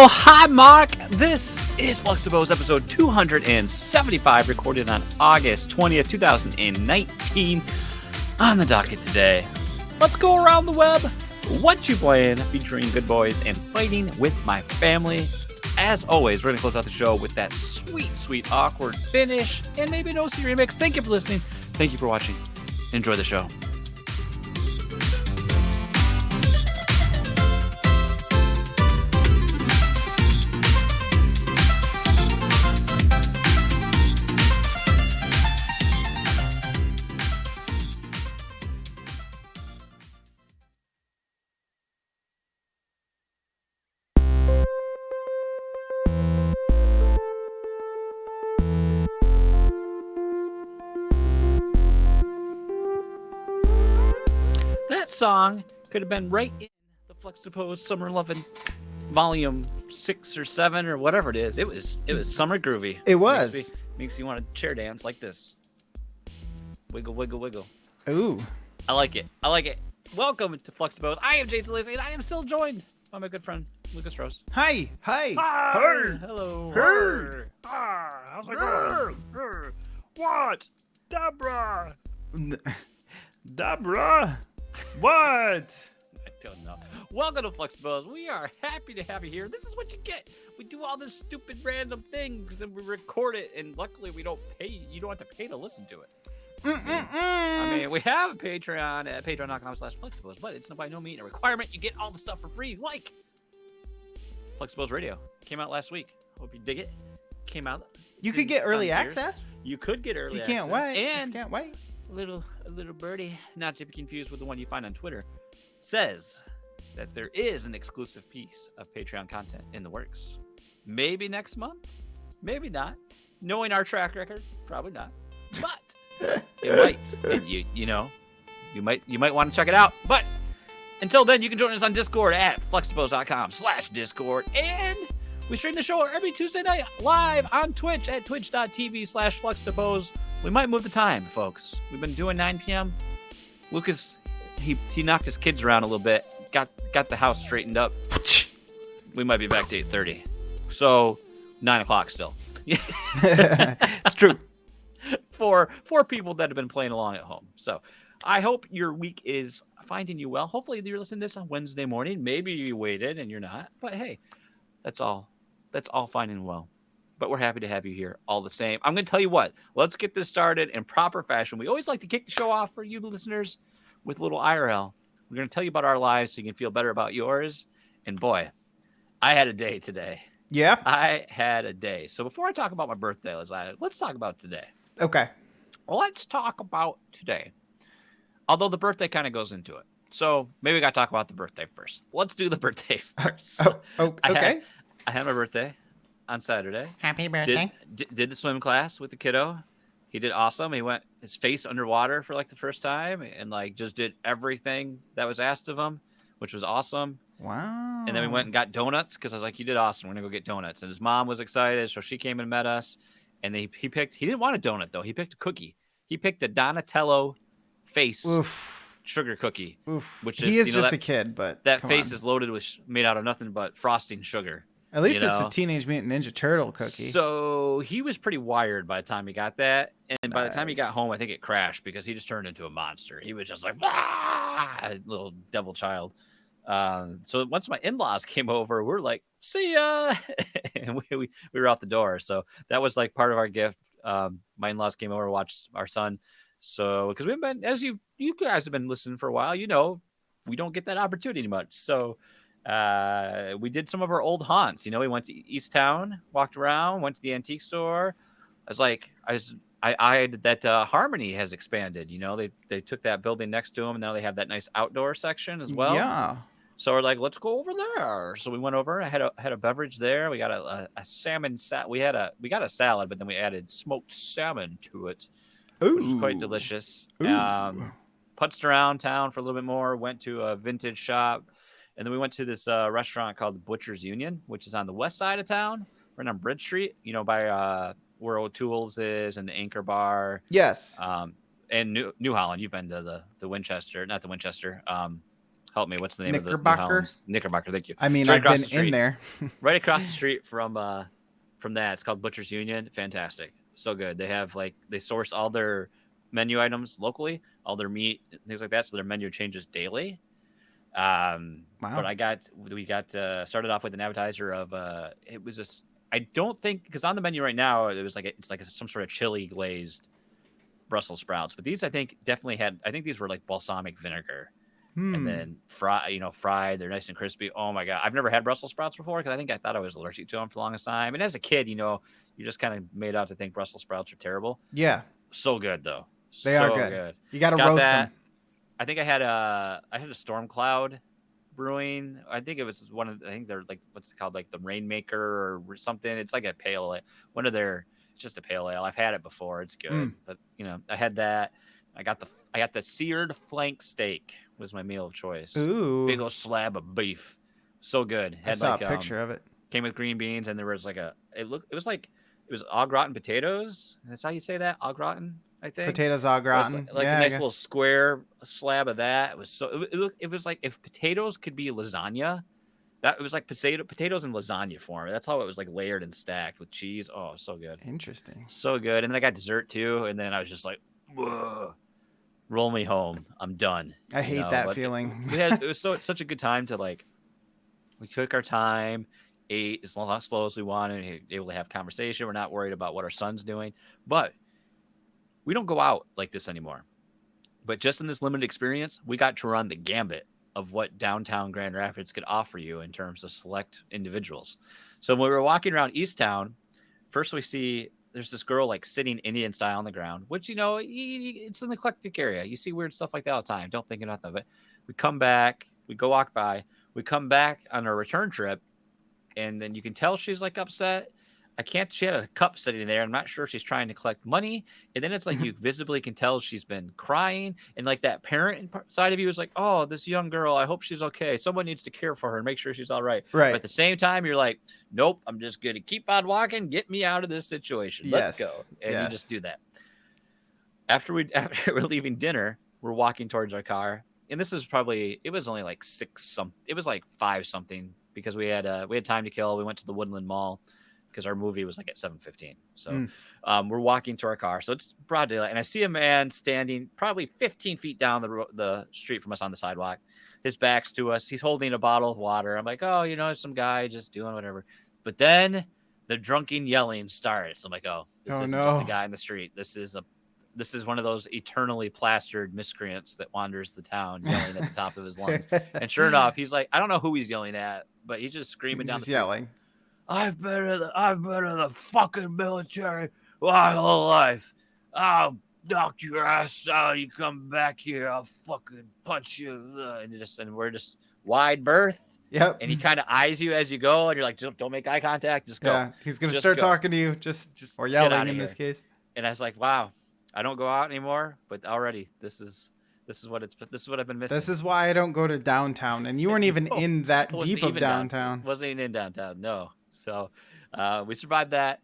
Oh, hi, Mark. This is Fluxtaposed episode 275, recorded on August 20th, 2019. On the docket today, let's go around the web. What you playing? Featuring Good Boys and Fighting with My Family. As always, we're going to close out the show with that sweet, sweet, awkward finish and maybe an OC remix. Thank you for listening. Thank you for watching. Enjoy the show. Song could have been right in the Fluxtaposed Summer Lovin' Volume 6 or 7 or whatever it is. It was summer groovy. It was. Makes you want to chair dance like this. Wiggle, wiggle, wiggle. Ooh. I like it. Welcome to Fluxtaposed. I am Jason Lacey, and I am still joined by my good friend Lucas Rose. Hi. Hi. Hello. Hey. How's it going? What? Deborah? What? I don't know. Welcome to Fluxtaposed. We are happy to have you here. This is what you get. We do all this stupid random things and we record it, and luckily we don't pay. You don't have to pay to listen to it. I mean, we have a Patreon at patreon.com/Fluxtaposed, but it's by no means a requirement. You get all the stuff for free, like Fluxtaposed Radio. Came out last week. Hope you dig it. Came out. You could get early access? You could get early access. You can't wait. And you can't wait. A little birdie, not to be confused with the one you find on Twitter, says that there is an exclusive piece of Patreon content in the works. Maybe next month, maybe not. Knowing our track record, probably not. But it might. And you might want to check it out. But until then, you can join us on Discord at fluxtaposed.com/Discord, and we stream the show every Tuesday night live on Twitch at twitch.tv/Fluxtaposed. We might move the time, folks. We've been doing 9 p.m. Lucas, he knocked his kids around a little bit, got the house straightened up. We might be back to 8:30. So 9 o'clock still. It's true. For people that have been playing along at home. So I hope your week is finding you well. Hopefully you're listening to this on Wednesday morning. Maybe you waited and you're not. But hey, that's all fine and well. But we're happy to have you here all the same. I'm going to tell you what. Let's get this started in proper fashion. We always like to kick the show off for you listeners with a little IRL. We're going to tell you about our lives so you can feel better about yours. And boy, I had a day today. Yeah? I had a day. So before I talk about my birthday, let's talk about today. Okay. Let's talk about today. Although the birthday kind of goes into it. So maybe we got to talk about the birthday first. Let's do the birthday first. Okay. I had my birthday on Saturday. Happy birthday. Did the swim class with the kiddo. He did awesome. He went his face underwater for like the first time and like just did everything that was asked of him, which was awesome. Wow. And then we went and got donuts because I was like, you did awesome. We're going to go get donuts. And his mom was excited. So she came and met us. And he didn't want a donut though. He picked a cookie. He picked a Donatello face sugar cookie. Oof. Which is, he is just a kid, but that face is loaded with made out of nothing but frosting sugar. At least it's a Teenage Mutant Ninja Turtle cookie. So he was pretty wired by the time he got that. And by the time he got home, I think it crashed because he just turned into a monster. He was just like, a little devil child. So once my in-laws came over, we were like, see ya. And we were out the door. So that was like part of our gift. My in-laws came over to watch our son. So because we've been, as you guys have been listening for a while, we don't get that opportunity much. So we did some of our old haunts. We went to East Town, walked around, went to the antique store. I that Harmony has expanded. They took that building next to them, and now they have that nice outdoor section as well. Yeah. So we're like, let's go over there. So we went over. I had a beverage there. We got a salmon salad. We got a salad, but then we added smoked salmon to it, which was quite delicious. Putzed around town for a little bit more. Went to a vintage shop. And then we went to this restaurant called the Butcher's Union, which is on the west side of town, right on Bridge Street, by where O'Toole's is and the Anchor Bar. Yes. And New Holland. You've been to the Winchester, not the Winchester. Help me. What's the name of the new Knickerbocker? Hounds? Knickerbocker. Thank you. I mean, It's right I've across been the street. in there. Right across the street from that. It's called Butcher's Union. Fantastic. So good. They have they source all their menu items locally, all their meat, things like that. So their menu changes daily. But Wow. we got started off with an appetizer of it was just I don't think because on the menu right now it was some sort of chili glazed Brussels sprouts, but these I think definitely had I think these were like balsamic vinegar and then fried. They're nice and crispy. Oh my god, I've never had Brussels sprouts before because I thought I was allergic to them for the longest time. And as a kid, you just kind of made out to think Brussels sprouts are terrible. Yeah, So good though, they are so good. good. You got to Got roast that. them. I think I had a storm cloud brewing. I think it was I think they're like what's it called, like the Rainmaker or something. It's like a pale ale. It's just a pale ale. I've had it before. It's good. But I had that. I got the seared flank steak was my meal of choice. Ooh. Big old slab of beef. So good. I saw a picture of it. Came with green beans and there was it was au gratin potatoes. That's how you say that? Au gratin, I think. Potatoes au gratin. Like yeah, a I nice guess. little square slab of that. It was it was like if potatoes could be lasagna. That it was like potatoes in lasagna form. That's how it was like layered and stacked with cheese. Oh, so good. Interesting. So good. And then I got dessert too. And then I was just like, whoa, roll me home. I'm done. I hate that But feeling. it was such a good time to we took our time, ate as slow as we wanted, and able to have conversation. We're not worried about what our son's doing. But we don't go out like this anymore. But just in this limited experience, we got to run the gambit of what downtown Grand Rapids could offer you in terms of select individuals. So when we were walking around East Town, first we see there's this girl sitting Indian style on the ground, which it's an eclectic area. You see weird stuff like that all the time. Don't think nothing of it. We come back, we go walk by, we come back on our return trip, and then you can tell she's upset. She had a cup sitting there. I'm not sure if she's trying to collect money. And then it's you visibly can tell she's been crying. And that parent side of you is oh, this young girl, I hope she's okay. Someone needs to care for her and make sure she's all right. Right. But at the same time, you're nope, I'm just going to keep on walking. Get me out of this situation. Let's go. And you just do that. After we're leaving dinner, we're walking towards our car. And this is it was only 5 something because we had time to kill. We went to the Woodland Mall because our movie was at 7:15. So we're walking to our car. So it's broad daylight. And I see a man standing probably 15 feet down the street from us on the sidewalk. His back's to us. He's holding a bottle of water. I'm oh, some guy just doing whatever. But then the drunken yelling starts. I'm oh, this isn't just a guy in the street. This is one of those eternally plastered miscreants that wanders the town yelling at the top of his lungs. And sure enough, he's I don't know who he's yelling at, but he's just screaming down the street. Yelling. I've been in the fucking military my whole life. I'll knock your ass out. You come back here, I'll fucking punch you. And we're just wide berth. Yep. And he kind of eyes you as you go, and you're don't make eye contact. Just go. Yeah, he's gonna start talking to you, or yelling in this case. And I was wow, I don't go out anymore, but already this is what I've been missing. This is why I don't go to downtown, and you weren't even in that deep of downtown. Wasn't even in downtown, no. So we survived that.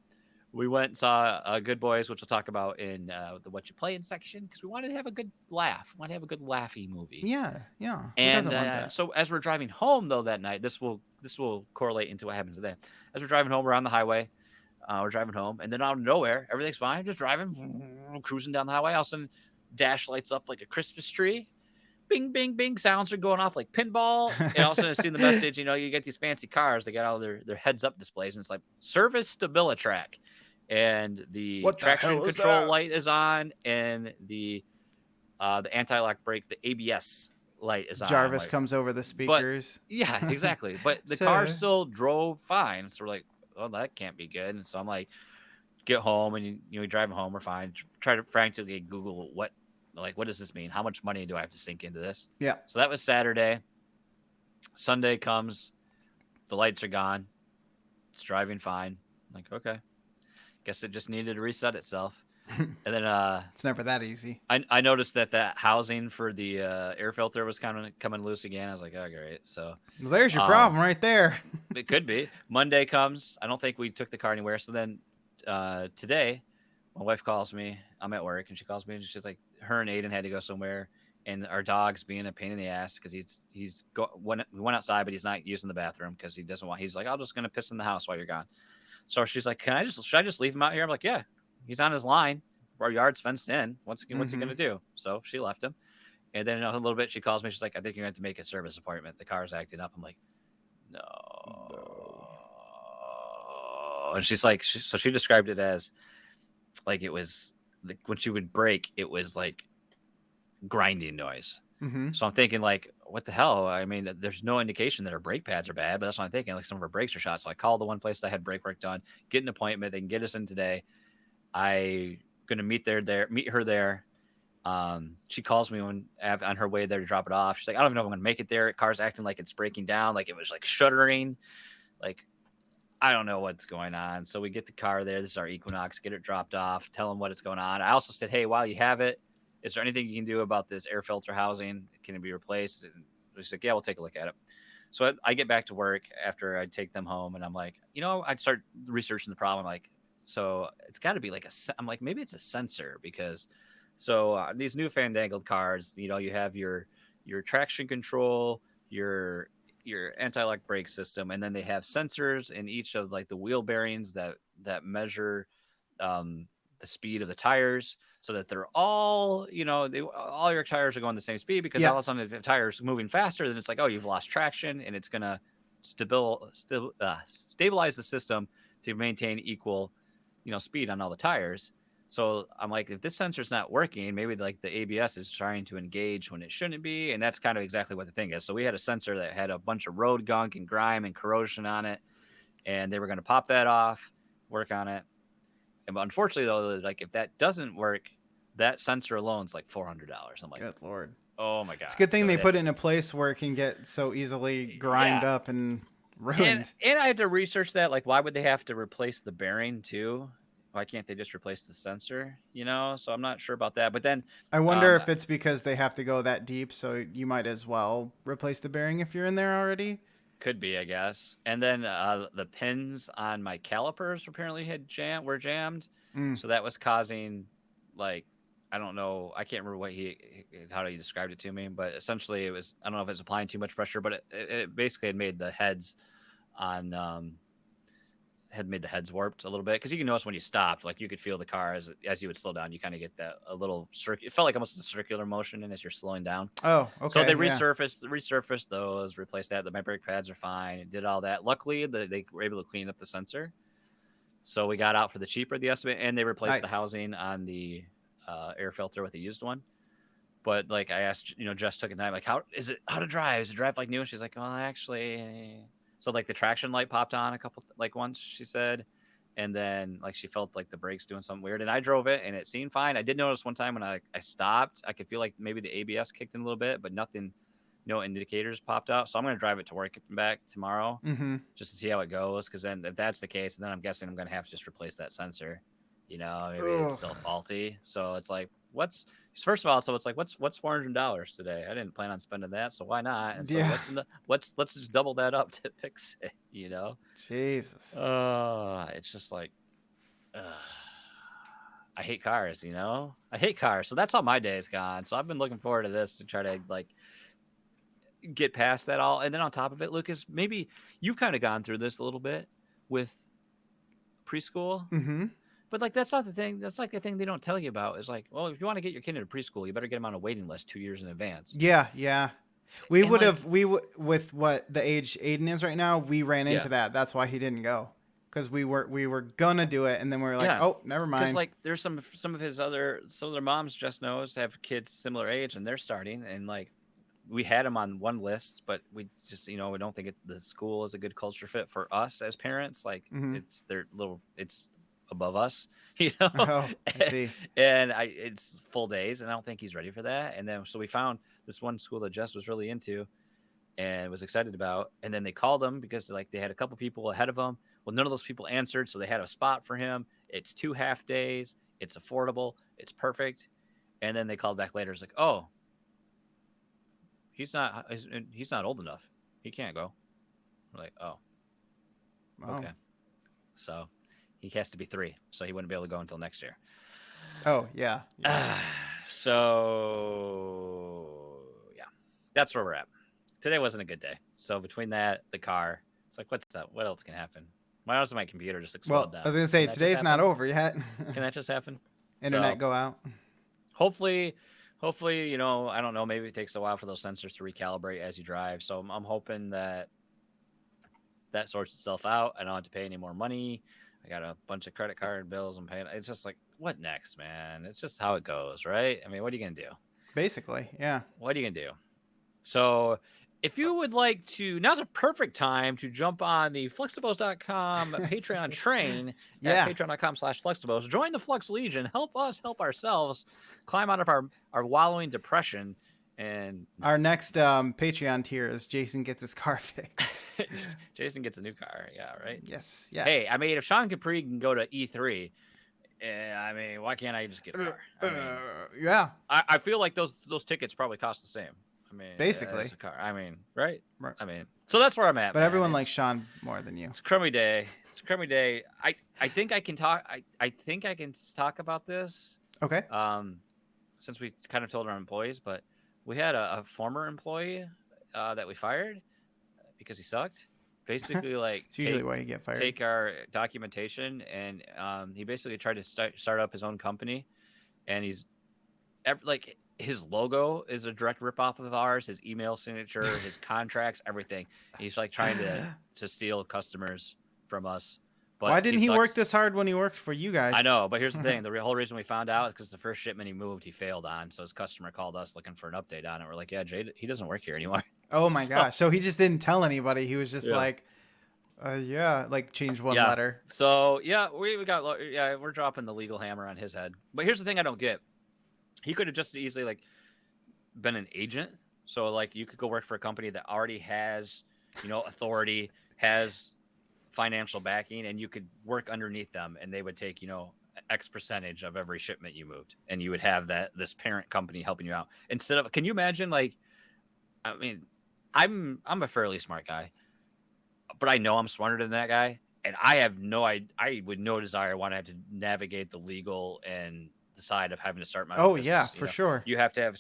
We went and saw Good Boys, which we'll talk about in the What You Playing section, because we wanted to have a good laugh. We wanted to have a good laughy movie. Yeah. And so as we're driving home, though, that night, this will correlate into what happens today. As we're driving home, we're on the highway. We're driving home, and then out of nowhere, everything's fine. Just driving, cruising down the highway. All of a sudden, dash lights up like a Christmas tree. Bing, bing, bing. Sounds are going off like pinball. And all of a sudden, I see the message. You get these fancy cars. They got all their heads-up displays, and it's service Stabilitrack. And the traction control light is on, and the anti-lock brake, the ABS light is on. Jarvis comes over the speakers. Yeah, exactly. But the car still drove fine. So we're oh, that can't be good. And so I'm get home, and we drive home. We're fine. Try to frantically Google what does this mean? How much money do I have to sink into this? Yeah. So that was Saturday. Sunday comes, the lights are gone. It's driving fine. I'm okay. Guess it just needed to reset itself. And then it's never that easy. I noticed that housing for the air filter was kind of coming loose again. I was oh, great. So well, there's your problem right there. It could be. Monday comes. I don't think we took the car anywhere. So then today, my wife calls me. I'm at work, and she calls me, and she's her and Aiden had to go somewhere. and our dog's being a pain in the ass because we went outside, but he's not using the bathroom because he doesn't want. He's like, I'm just gonna piss in the house while you're gone. So she's like, should I just leave him out here? I'm like, yeah, he's on his line. Our yard's fenced in. What's he Mm-hmm. gonna do? So she left him, and then a little bit she calls me. She's like, I think you're gonna have to make a service appointment. The car's acting up. I'm like, no. No. And she's like, so she described it as like it was like when she would brake, it was like grinding noise. Mm-hmm. So I'm thinking like, what the hell? I mean, there's no indication that her brake pads are bad, but that's what I'm thinking. Like some of her brakes are shot. So I called the one place that had brake work done, get an appointment. They can get us in today. I gonna meet her there. She calls me on her way there to drop it off. She's like, I don't even know if I'm gonna make it there. Car's acting like it's breaking down, like it was like shuddering. Like I don't know what's going on. So we get the car there. This is our Equinox. Get it dropped off. Tell them what is going on. I also said, hey, while you have it, is there anything you can do about this air filter housing? Can it be replaced? And she's like, yeah, we'll take a look at it. So I get back to work after I take them home, and I'm like, I'd start researching the problem. Like, so it's got to be like I'm like, maybe it's a sensor because, these new fandangled cars, you have your traction control, your anti-lock brake system, and then they have sensors in each of like the wheel bearings that measure the speed of the tires, so that they're all all your tires are going the same speed. Because all Yeah. of a sudden, if the tires moving faster, then it's like, oh, you've lost traction, and it's gonna stabilize the system to maintain equal speed on all the tires. So I'm like, if this sensor's not working, maybe like the ABS is trying to engage when it shouldn't be. And that's kind of exactly what the thing is. So we had a sensor that had a bunch of road gunk and grime and corrosion on it, and they were going to pop that off, work on it. And unfortunately, though, like if that doesn't work, that sensor alone is like $400. I'm like, Good Lord. oh my god! It's a good thing So they put it in a place where it can get so easily grimed up and ruined. and I had to research that. Like, why would they have to replace the bearing too? Why can't they just replace the sensor? So I'm not sure about that. But then, I wonder if it's because they have to go that deep, so you might as well replace the bearing if you're in there already. could be, I guess. And then the pins on my calipers apparently were jammed, so that was causing like I don't know. I can't remember how he described it to me, but essentially it was I don't know if it's applying too much pressure, but it basically had made the heads on had made the heads warped a little bit because you can notice when you stopped, like you could feel the car as you would slow down, you kind of get that a little it felt like almost a circular motion, and as you're slowing down. Oh, okay. So they resurfaced those, replaced that. My brake pads are fine. It did all that. Luckily, they were able to clean up the sensor, so we got out for the cheaper the estimate, and they replaced the housing on the air filter with a used one. But like I asked, Jess took a night, like how to drive? Is it drive like new? And she's like, well, actually. So like the traction light popped on once, she said, and then like she felt like the brakes doing something weird, and I drove it and it seemed fine. I did notice one time when I stopped, I could feel like maybe the ABS kicked in a little bit, but nothing, no indicators popped out. So I'm gonna drive it to work and back tomorrow just to see how it goes. Because then if that's the case, then I'm guessing I'm gonna have to just replace that sensor. Maybe it's still faulty. So it's like first of all, so it's like what's $400 today? I didn't plan on spending that, so why not? And so let's just double that up to fix it. Jesus. It's just like I hate cars. I hate cars. So that's how my day's gone. So I've been looking forward to this to try to like get past that all. And then on top of it, Lucas, maybe you've kind of gone through this a little bit with preschool. Mm-hmm. But like that's not the thing. That's like the thing they don't tell you about. Is like, well, if you want to get your kid into preschool, you better get him on a waiting list 2 years in advance. Yeah. We with what the age Aiden is right now, we ran into that. That's why he didn't go, because we were gonna do it, and then we were like, oh, never mind. Because like there's some of their moms just knows have kids similar age, and they're starting, and like we had them on one list, but we just we don't think the school is a good culture fit for us as parents. Like it's above us, Oh, I see. And it's full days, and I don't think he's ready for that. And then so we found this one school that Jess was really into and was excited about, and then they called him because they had a couple people ahead of them. Well, none of those people answered, so they had a spot for him. It's 2 half days, it's affordable, it's perfect. And then they called back later. It's like, oh, he's not old enough, he can't go. We're like, oh, okay. So he has to be 3, so he wouldn't be able to go until next year. Oh, yeah. So that's where we're at. Today wasn't a good day. So between that, the car, it's like, what's up? What else can happen? Why doesn't my computer just explode Well, down? I was gonna say Can that just today's not happen? over yet. Can that just happen? Internet So go out. hopefully, I don't know. Maybe it takes a while for those sensors to recalibrate as you drive. So I'm hoping that sorts itself out. I don't have to pay any more money. I got a bunch of credit card bills I'm paying. It's just like, what next, man? It's just how it goes, right? I mean, what are you gonna do? Basically, yeah. What are you gonna do? So if you would like to, now's a perfect time to jump on the Fluxtaposed.com Patreon train Yeah. at patreon.com/Fluxtaposed. Join the Flux Legion. Help us help ourselves climb out of our wallowing depression. And Our next Patreon tier is Jason gets his car fixed. Jason gets a new car. Yeah, right? Yes. Yes. Hey, I mean, if Sean Capri can go to E3, I mean, why can't I just get a car? I mean, yeah. I feel like those tickets probably cost the same. I mean, Basically. as a car. I mean, right? Right. I mean, so that's where I'm at. But man. everyone likes Sean more than you. It's a crummy day. It's a crummy day. I think I can talk. I think I can talk about this. Okay. Since we kind of told our employees, but we had a former employee that we fired because he sucked. Basically, like It's usually why you get fired. take our documentation, and he basically tried to start up his own company, and he's like his logo is a direct ripoff of ours, his email signature, his contracts, everything. He's like trying to steal customers from us. But Why didn't he sucks. work this hard when he worked for you guys? I know, but here's the thing. The whole reason we found out is because the first shipment he moved, he failed on. So his customer called us looking for an update on it. We're like, yeah, Jay, he doesn't work here anymore. Oh my gosh. So he just didn't tell anybody. He was just Yeah. like, like change one letter. So yeah, we're dropping the legal hammer on his head. But here's the thing I don't get. He could have just easily like been an agent. So like you could go work for a company that already has, authority, has financial backing, and you could work underneath them, and they would take, X percentage of every shipment you moved, and you would have this parent company helping you out. Instead of, can you imagine, like, I mean, I'm a fairly smart guy, but I know I'm smarter than that guy, and I would no desire want to have to navigate the legal and the side of having to start my own business. Yeah, for sure. You have to have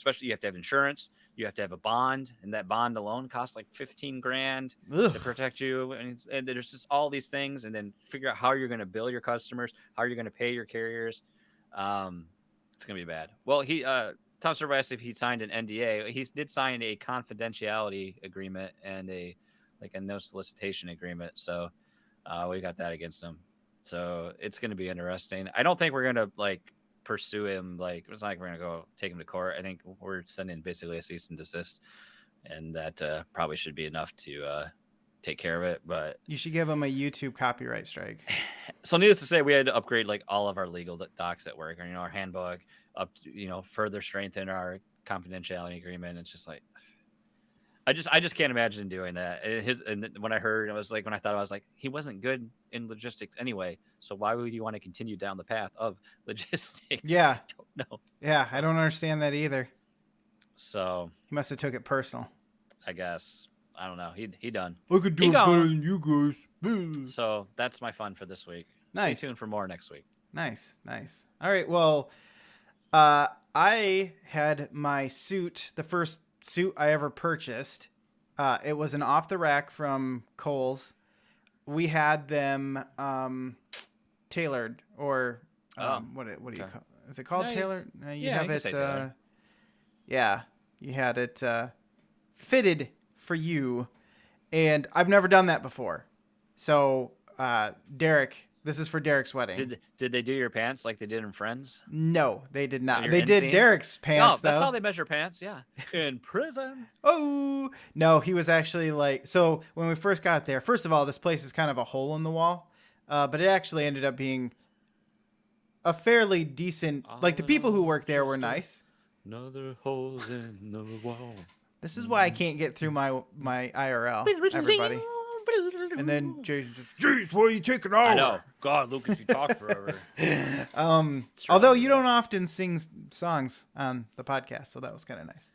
insurance, you have to have a bond, and that bond alone costs like $15,000 to protect you, and there's just all these things, and then figure out how you're going to bill your customers, how you're going to pay your carriers. It's going to be bad. Well, Tom Server asked if he signed an NDA. He did sign a confidentiality agreement and a no solicitation agreement. So we got that against him. So it's going to be interesting. I don't think we're going to pursue him. Like, it's not like we're going to go take him to court. I think we're sending basically a cease and desist, and that probably should be enough to take care of it. But you should give him a YouTube copyright strike. So needless to say, we had to upgrade all of our legal docs at work, or our handbook, further strengthen our confidentiality agreement. It's just like, I just can't imagine doing that. And when I heard, I was like, he wasn't good in logistics anyway. So why would you want to continue down the path of logistics? Yeah. I don't know. Yeah, I don't understand that either. So he must have took it personal. I guess. I don't know. He done. I could do it better than you guys. So that's my fun for this week. Nice. Stay tuned for more next week. Nice. All right. Well, I had my suit, the first suit I ever purchased. It was an off the rack from Kohl's. We had them tailored, or what do you call it? Is it called tailored? You have it. Yeah, you had it fitted for you, and I've never done that before. So, Derek. This is for Derek's wedding. Did they do your pants like they did in Friends? No, they did not. They did Derek's pants, though. That's how they measure pants, yeah. In prison. Oh! No, he was actually so when we first got there, first of all, this place is kind of a hole in the wall, but it actually ended up being a fairly decent, the people who work there were nice. Another hole in the wall. This is why I can't get through my IRL, everybody. And then Jason's just, jeez, why are you taking hours? I know. God, Lucas, you talk forever. Although you don't often sing songs on the podcast, so that was kind of nice.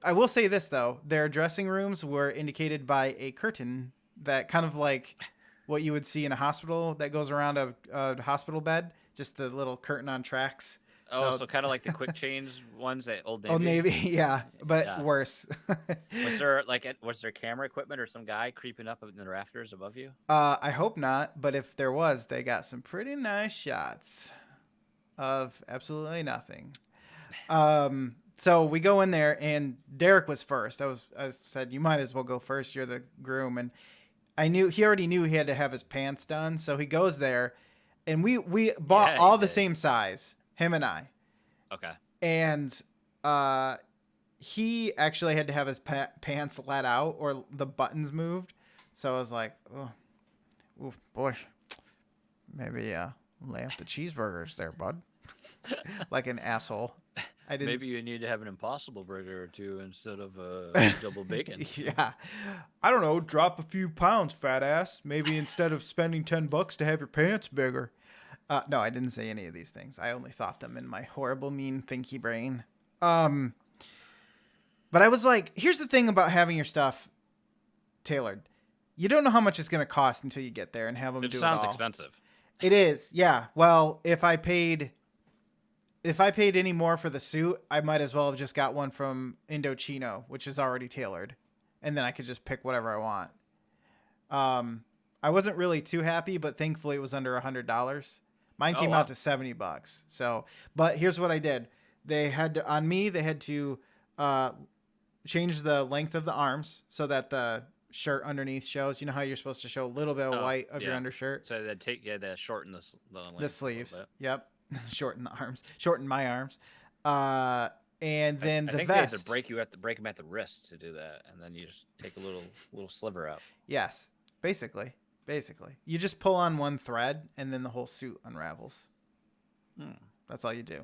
I will say this, though. Their dressing rooms were indicated by a curtain that kind of like what you would see in a hospital that goes around a hospital bed, just the little curtain on tracks. Oh, so kind of like the quick change ones at Old Navy. Old Navy, yeah, but Yeah. worse. Was there camera equipment or some guy creeping up in the rafters above you? I hope not, but if there was, they got some pretty nice shots of absolutely nothing. So we go in there, and Derek was first. I said, you might as well go first. You're the groom, and he already knew he had to have his pants done, so he goes there, and we bought Yeah, all he the did. same size, him and I, Okay. and he actually had to have his pants let out or the buttons moved. So I was like, oh boy, maybe lay off the cheeseburgers there, bud. Like an asshole. I didn't. Maybe you need to have an Impossible Burger or two instead of a double bacon. Yeah. I don't know. Drop a few pounds, fat ass. Maybe instead of spending $10 to have your pants bigger. No, I didn't say any of these things. I only thought them in my horrible, mean, thinky brain. But I was like, here's the thing about having your stuff tailored. You don't know how much it's going to cost until you get there and have them do it all. It sounds expensive. It is. Yeah. Well, if I paid any more for the suit, I might as well have just got one from Indochino, which is already tailored. And then I could just pick whatever I want. I wasn't really too happy, but thankfully it was under $100. Mine came out to $70. So, but here's what I did. They had to change the length of the arms so that the shirt underneath shows. You know how you're supposed to show a little bit of white of your undershirt? So they shorten the length The sleeves. Yep. Shorten the arms. Shorten my arms. And then I the think vest. they have to break them at the wrist to do that, and then you just take a little sliver out. Yes. Basically. You just pull on one thread and then the whole suit unravels. That's all you do.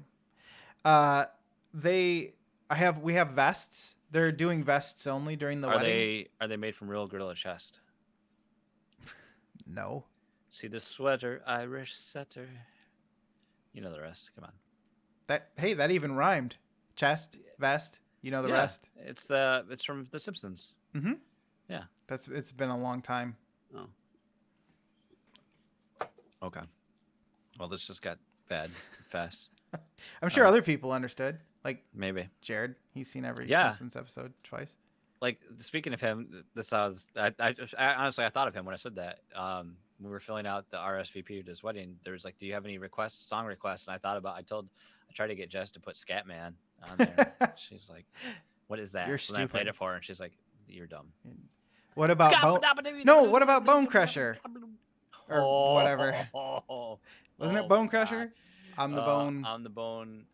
We have vests. They're doing vests only during the wedding. Are they made from real gorilla chest? No. See the sweater, Irish setter. You know the rest. Come on. That even rhymed. Chest, vest. You know the rest. It's from The Simpsons. Mm-hmm. Yeah. It's been a long time. Oh. Okay. Well, this just got bad fast. I'm sure other people understood. Like Maybe. Jared, he's seen every Yeah. Simpsons episode twice. Like, speaking of him, I honestly, I thought of him when I said that. We were filling out the RSVP to his wedding. There was like, do you have any song requests? And I tried to get Jess to put Scatman on there. She's like, what is that? You're so then I played stupid. it for her, and she's like, you're dumb. What about what about Bone Crusher? Or whatever. Wasn't it Bone Crusher? I'm the Bone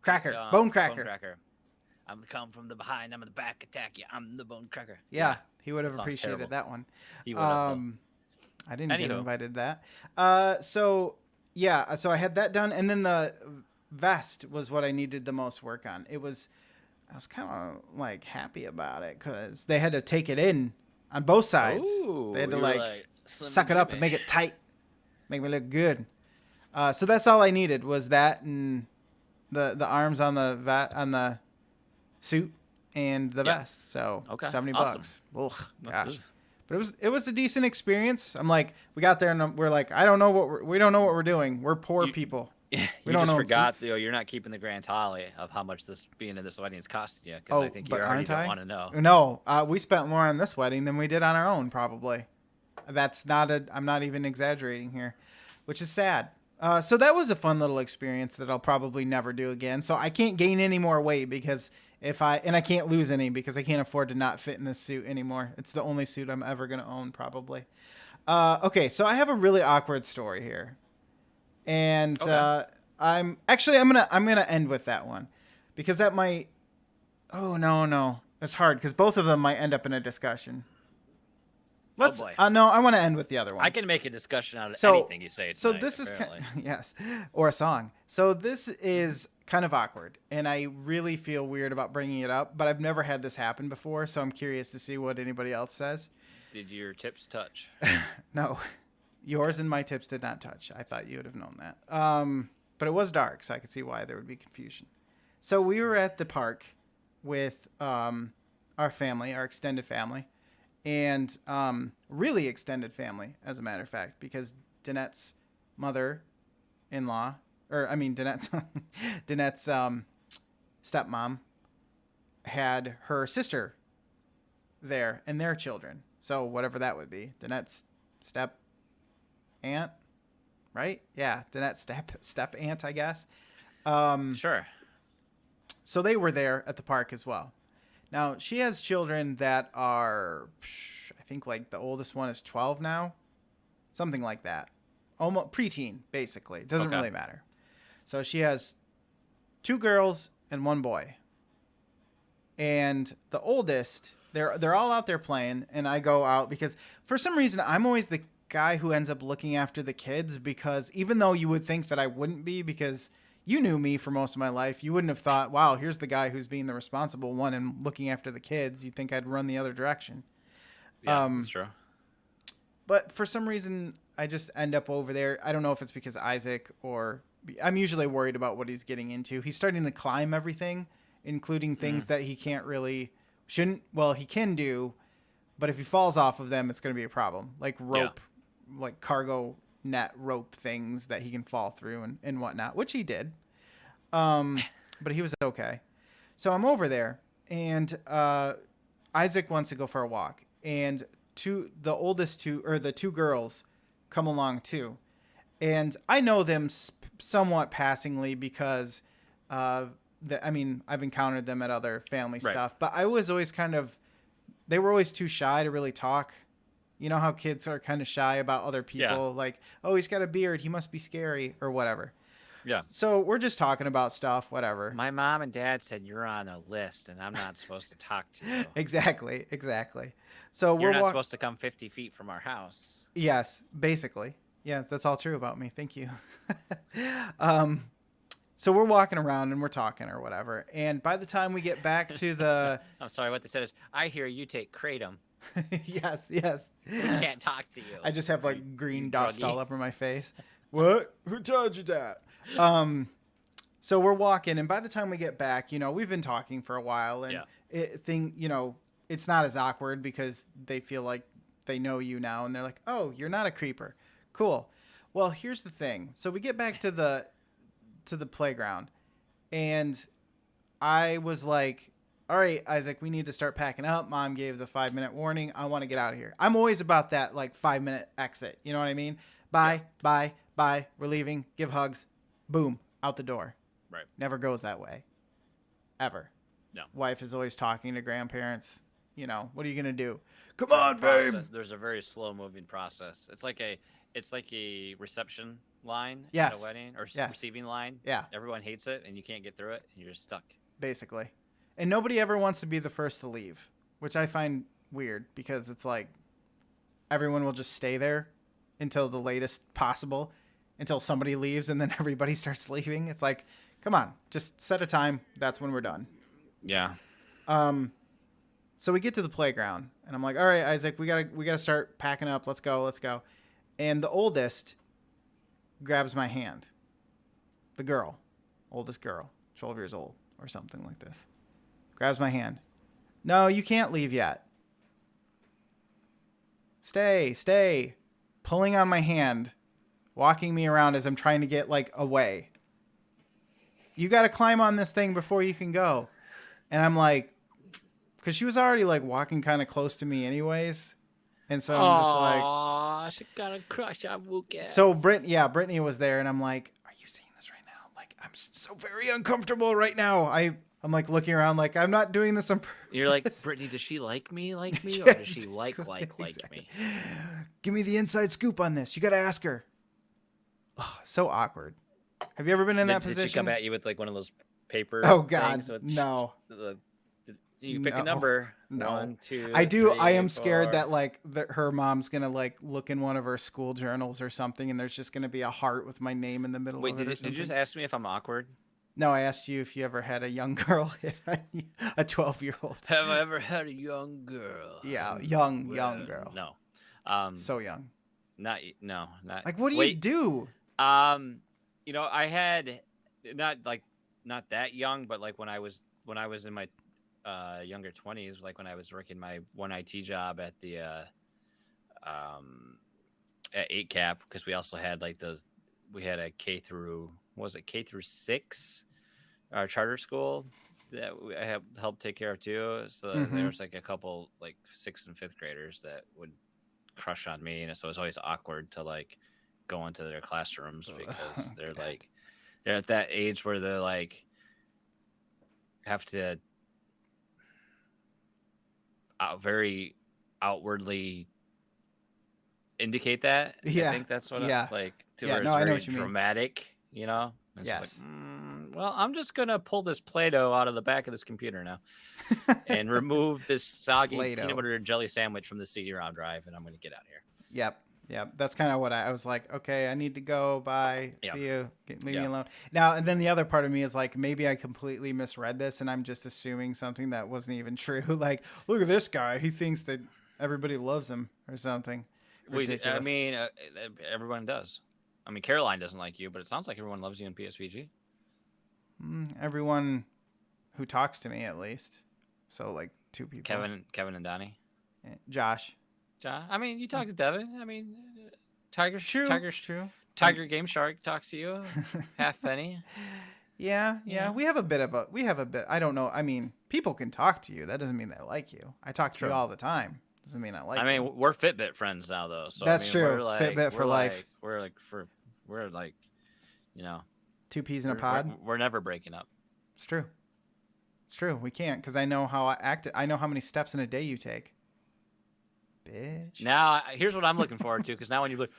Cracker. Bone Cracker. Bone Cracker. I'm come from the behind. I'm in the back. Attack you. I'm the Bone Cracker. Yeah, he would have That song's appreciated terrible. that one. He would have. I didn't get Anywho. invited to that. So I had that done, and then the vest was what I needed the most work on. I was kind of like happy about it because they had to take it in on both sides. Ooh, They had to you were like Slim suck it up and Jimmy. make it tight, make me look good. So that's all I needed was that and the arms on the suit and the vest. So Okay, $70. awesome. Ugh, That's gosh. good. But it was a decent experience. I'm like, we got there and we're like, we don't know what we're doing. We're poor people. Yeah, We you don't just know forgot. seats. You're not keeping the grand tally of how much this being in this wedding is costing you. Because I think you but already aren't don't I? want to know. No, we spent more on this wedding than we did on our own, probably. I'm not even exaggerating here, which is sad. So that was a fun little experience that I'll probably never do again. So I can't gain any more weight because I can't lose any because I can't afford to not fit in this suit anymore. It's the only suit I'm ever going to own, probably. Okay, so I have a really awkward story here. And Okay. I'm gonna end with that one because that might. Oh no, it's hard because both of them might end up in a discussion. Let's. boy. No, I want to end with the other one. I can make a discussion out of So- anything you say. So tonight, this is apparently. yes, or a song. So this is kind of awkward, and I really feel weird about bringing it up. But I've never had this happen before, so I'm curious to see what anybody else says. Did your tips touch? No, yours and my tips did not touch. I thought you would have known that. But it was dark, so I could see why there would be confusion. So we were at the park with our family, our extended family, and really extended family, as a matter of fact, because Danette's mother-in-law or I mean, Danette's stepmom had her sister there and their children. So whatever that would be, Danette's step aunt, right? Yeah, Danette's step aunt, I guess. Sure. So they were there at the park as well. Now she has children that are, I think like the oldest one is 12 now, something like that, almost preteen basically. Doesn't Okay. really matter. So she has 2 girls and 1 boy. And the oldest, they're all out there playing, and I go out because for some reason I'm always the guy who ends up looking after the kids, because even though you would think that I wouldn't be, because you knew me for most of my life, you wouldn't have thought, wow, here's the guy who's being the responsible one and looking after the kids. You'd think I'd run the other direction. Yeah, that's true. But for some reason, I just end up over there. I don't know if it's because Isaac, or I'm usually worried about what he's getting into. He's starting to climb everything, including things that he he can do, but if he falls off of them, it's going to be a problem. Like rope, like cargo net rope things that he can fall through and whatnot, which he did. But he was okay. So I'm over there, and Isaac wants to go for a walk, and the oldest two, or the 2 girls, come along too. And I know them somewhat passingly because I've encountered them at other family stuff, but I was always they were always too shy to really talk. You know how kids are kind of shy about other people, like, oh, he's got a beard, he must be scary, or whatever. Yeah. So we're just talking about stuff, whatever. My mom and dad said you're on a list and I'm not supposed to talk to you. Exactly. So You're not supposed to come 50 feet from our house. Yes, basically. Yeah, that's all true about me. Thank you. So we're walking around and we're talking or whatever. And by the time we get back to the... I'm sorry, what they said is, I hear you take Kratom. Yes. We can't talk to you. I just have like green dust druggie. all over my face. What? Who told you that? So we're walking, and by the time we get back, we've been talking for a while, and it's not as awkward because they feel like they know you now, and they're like, oh, you're not a creeper. Cool. Well, here's the thing. So we get back to the playground, and I was like, all right, Isaac, we need to start packing up. Mom gave the 5-minute warning. I want to get out of here. I'm always about that like 5-minute exit. You know what I mean? Bye. We're leaving. Give hugs. Boom. Out the door. Right. Never goes that way. Ever. No. Wife is always talking to grandparents. What are you going to do? Come There's a on, babe. There's a very slow moving process. It's like a reception line Yes. at a wedding, or Yes. receiving line. Yeah. Everyone hates it and you can't get through it and you're just stuck. Basically. And nobody ever wants to be the first to leave, which I find weird because it's like everyone will just stay there until the latest possible, until somebody leaves, and then everybody starts leaving. It's like, come on, just set a time. That's when we're done. Yeah. So we get to the playground, and I'm like, all right, Isaac, we gotta start packing up. Let's go. And the oldest grabs my hand. The girl, oldest girl, 12 years old or something like this, grabs my hand. No, you can't leave yet. Stay. Pulling on my hand, walking me around as I'm trying to get like away. You got to climb on this thing before you can go. And I'm like, because she was already like walking kind of close to me anyways. And so I'm just like, aw, she got a crush on Lucas. so Brittany was there, and I'm like, are you seeing this right now? Like, I'm so very uncomfortable right now. I'm like looking around like I'm not doing this on purpose. You're like, Brittany, does she like me, or Yeah, does she exactly. like me? Give me the inside scoop on this. You got to ask her. Oh, so awkward. Have you ever been in that position? Did she come at you with like one of those paper Oh God, things with no. You pick No. a number. No. 1, 2, I do. 3, I am 4. scared that like her mom's gonna like look in one of her school journals or something, and there's just gonna be a heart with my name in the middle Wait, of it. did you just ask me if I'm awkward? No, I asked you if you ever had a young girl hit a 12-year-old. Have I ever had a young girl? Yeah, young girl. No. So young. Not Like, what do you do? I had not that young, but like when I was in my younger 20s, like when I was working my one IT job at the at 8 Cap, because we also had like those we had a K through 6, our charter school that I have helped take care of too. So there was like a couple like 6th and 5th graders that would crush on me, and so it was always awkward to like go into their classrooms because they're at that age where they're like have to very outwardly indicate that. Yeah. I think that's what Yeah. I like to Yeah, where no, it's I know very what you mean. dramatic, you know? And it's Yes. just like, well, I'm just gonna pull this Play-Doh out of the back of this computer now and remove this soggy Play-Doh. peanut butter and jelly sandwich from the CD-ROM drive, and I'm gonna get out of here. Yep. That's kind of what I was like, okay, I need to go. Bye. Yeah. See you. Leave me alone. Now, and then the other part of me is like, maybe I completely misread this and I'm just assuming something that wasn't even true. Like, look at this guy. He thinks that everybody loves him or something. Ridiculous. I mean, everyone does. I mean, Caroline doesn't like you, but it sounds like everyone loves you in PSVG. Everyone who talks to me, at least. So, like, 2 people. Kevin and Donnie. Josh. John. I mean, you talk to Devin. I mean, Tiger Game Shark talks to you. Half Penny. Yeah. We have a bit. I don't know. I mean, people can talk to you. That doesn't mean they like you. I talk to you all the time. Doesn't mean I like you. I mean, we're Fitbit friends now, though. So that's true. We're like, Fitbit for life. We're like, you know, 2 peas in a pod. We're never breaking up. It's true. We can't because I know how I know how many steps in a day you take. Bitch. Now, here's what I'm looking forward to, because now when you're like,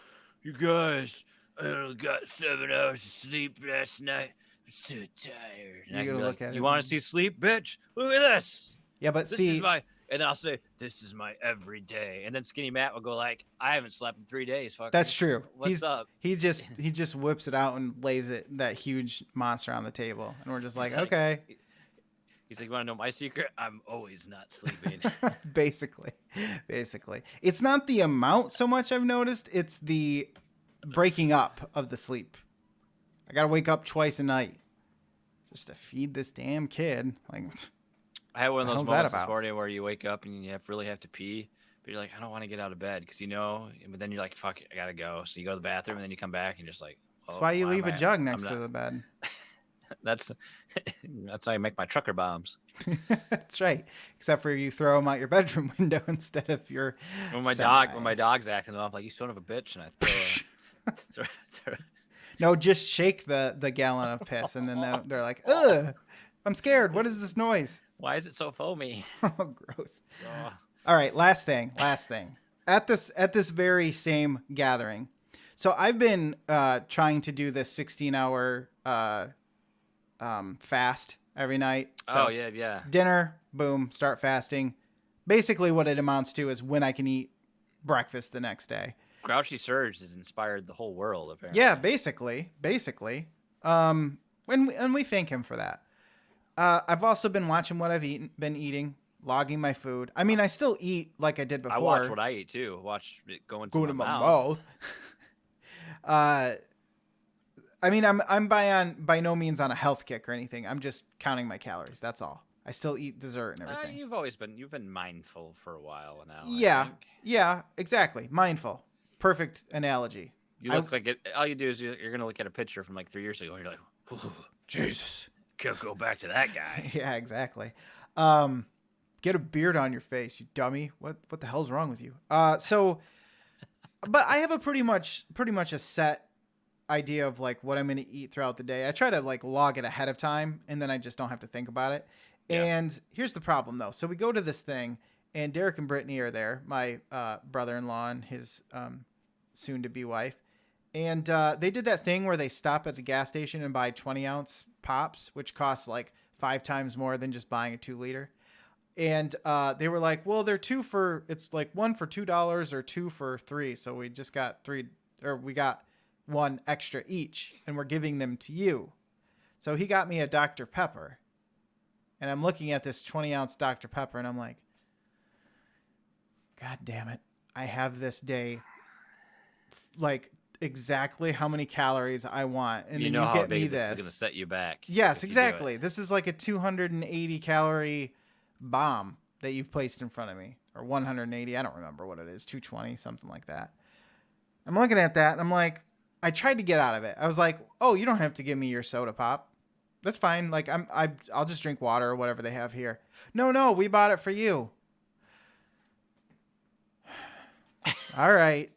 you guys, I only got 7 hours of sleep last night. I'm so tired. And you gotta look at it. You want to see sleep, bitch? Look at this. Yeah, but this see, is my, and then I'll say, this is my everyday. And then Skinny Matt will go like, I haven't slept in 3 days. Fuck. that's true. What's up? He just whips it out and lays that huge monster on the table, and we're just like, okay. He's like, you want to know my secret? I'm always not sleeping. Basically. It's not the amount so much I've noticed. It's the breaking up of the sleep. I got to wake up twice a night just to feed this damn kid. Like, I had one of those moments this morning where you wake up and you really have to pee, but you're like, I don't want to get out of bed because but then you're like, fuck it, I got to go. So you go to the bathroom and then you come back and you're just like, oh, that's why you leave a jug next to the bed. That's how you make my trucker bombs. That's right. Except for you throw them out your bedroom window instead of your. When my dog's acting off, like, you son of a bitch, and I throw. No, just shake the gallon of piss, and then they're like, ugh, I'm scared. What is this noise? Why is it so foamy? Oh, gross. Oh. All right, last thing. At this very same gathering, so I've been trying to do this 16-hour fast every night. So yeah. Dinner, boom, start fasting. Basically, what it amounts to is when I can eat breakfast the next day. Grouchy Surge has inspired the whole world, apparently. Yeah, basically. And we thank him for that. I've also been watching what I've been eating, logging my food. I mean, I still eat like I did before. I watch what I eat too. Watch it go into my mouth. I mean, I'm by no means on a health kick or anything. I'm just counting my calories. That's all. I still eat dessert and everything. You've been mindful for a while now. Yeah, exactly. Mindful. Perfect analogy. You look like it. All you do is you're gonna look at a picture from like 3 years ago, and you're like, Jesus, can't go back to that guy. Yeah, exactly. Get a beard on your face, you dummy. What the hell's wrong with you? But I have a pretty much a set idea of like what I'm going to eat throughout the day. I try to like log it ahead of time, and then I just don't have to think about it. Yeah. And here's the problem though. So we go to this thing, and Derek and Brittany are there, my brother-in-law and his soon-to-be wife. And they did that thing where they stop at the gas station and buy 20-ounce pops, which costs like 5 times more than just buying a 2-liter. And they were like, well, it's like 1 for $2 or 2 for $3. So we just got we got 1 extra each, and we're giving them to you. So he got me a Dr. Pepper, and I'm looking at this 20-ounce Dr. Pepper, and I'm like, God damn it. I have this day, like, exactly how many calories I want. And then you get me this. This is going to set you back. Yes, exactly. This is like a 280 calorie bomb that you've placed in front of me, or 180. I don't remember what it is. 220, something like that. I'm looking at that and I'm like, I tried to get out of it. I was like, "Oh, you don't have to give me your soda pop. That's fine. Like I'll just drink water or whatever they have here." No, we bought it for you. All right.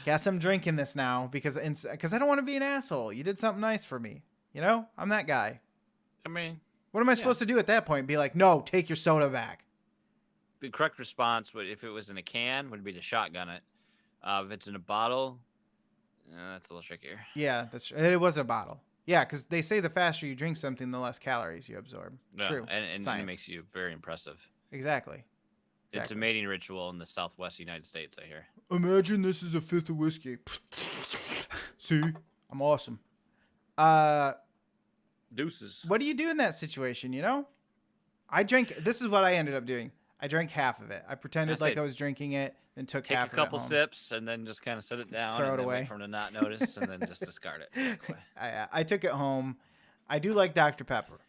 Guess I'm drinking this now because I don't want to be an asshole. You did something nice for me. You know? I'm that guy. I mean, What am I supposed to do at that point? Be like, "No, take your soda back." the correct response would, if it was in a can, would be to shotgun it. If it's in a bottle, that's a little trickier. Yeah, it was a bottle. Yeah, because they say the faster you drink something, the less calories you absorb. It's true. And it Science. makes you very impressive. Exactly. It's a mating ritual in the Southwest United States, I hear. Imagine this is a fifth of whiskey. See? I'm awesome. Deuces. What do you do in that situation, you know? This is what I ended up doing. I drank half of it. I pretended like I was drinking it and took half of it. Take a couple sips and then just kind of set it down. Throw it and then away. Wait for them to not notice and then just discard it. I took it home. I do like Dr. Pepper.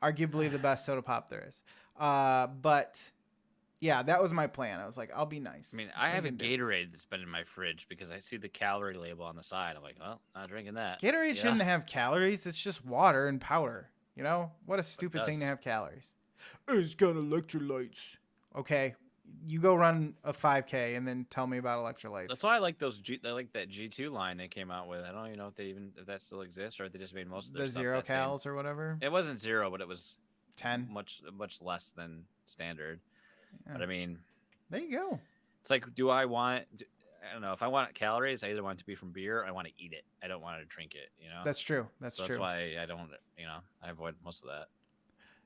Arguably the best soda pop there is. But yeah, that was my plan. I was like, I'll be nice. I mean, I have a Gatorade that's been in my fridge because I see the calorie label on the side. I'm like, well, not drinking that. Gatorade shouldn't have calories. It's just water and powder. You know? What a stupid thing to have calories. It's got electrolytes. Okay. You go run a 5K and then tell me about electrolytes. That's why I like I like that G2 line they came out with. I don't even know if that still exists or if they just made most of their the stuff 0 cals or whatever. It wasn't 0, but it was 10. Much less than standard. Yeah. But I mean, there you go. It's like, I don't know. If I want calories, I either want it to be from beer or I want to eat it. I don't want to drink it, you know? That's true. That's true. That's why I don't, I avoid most of that.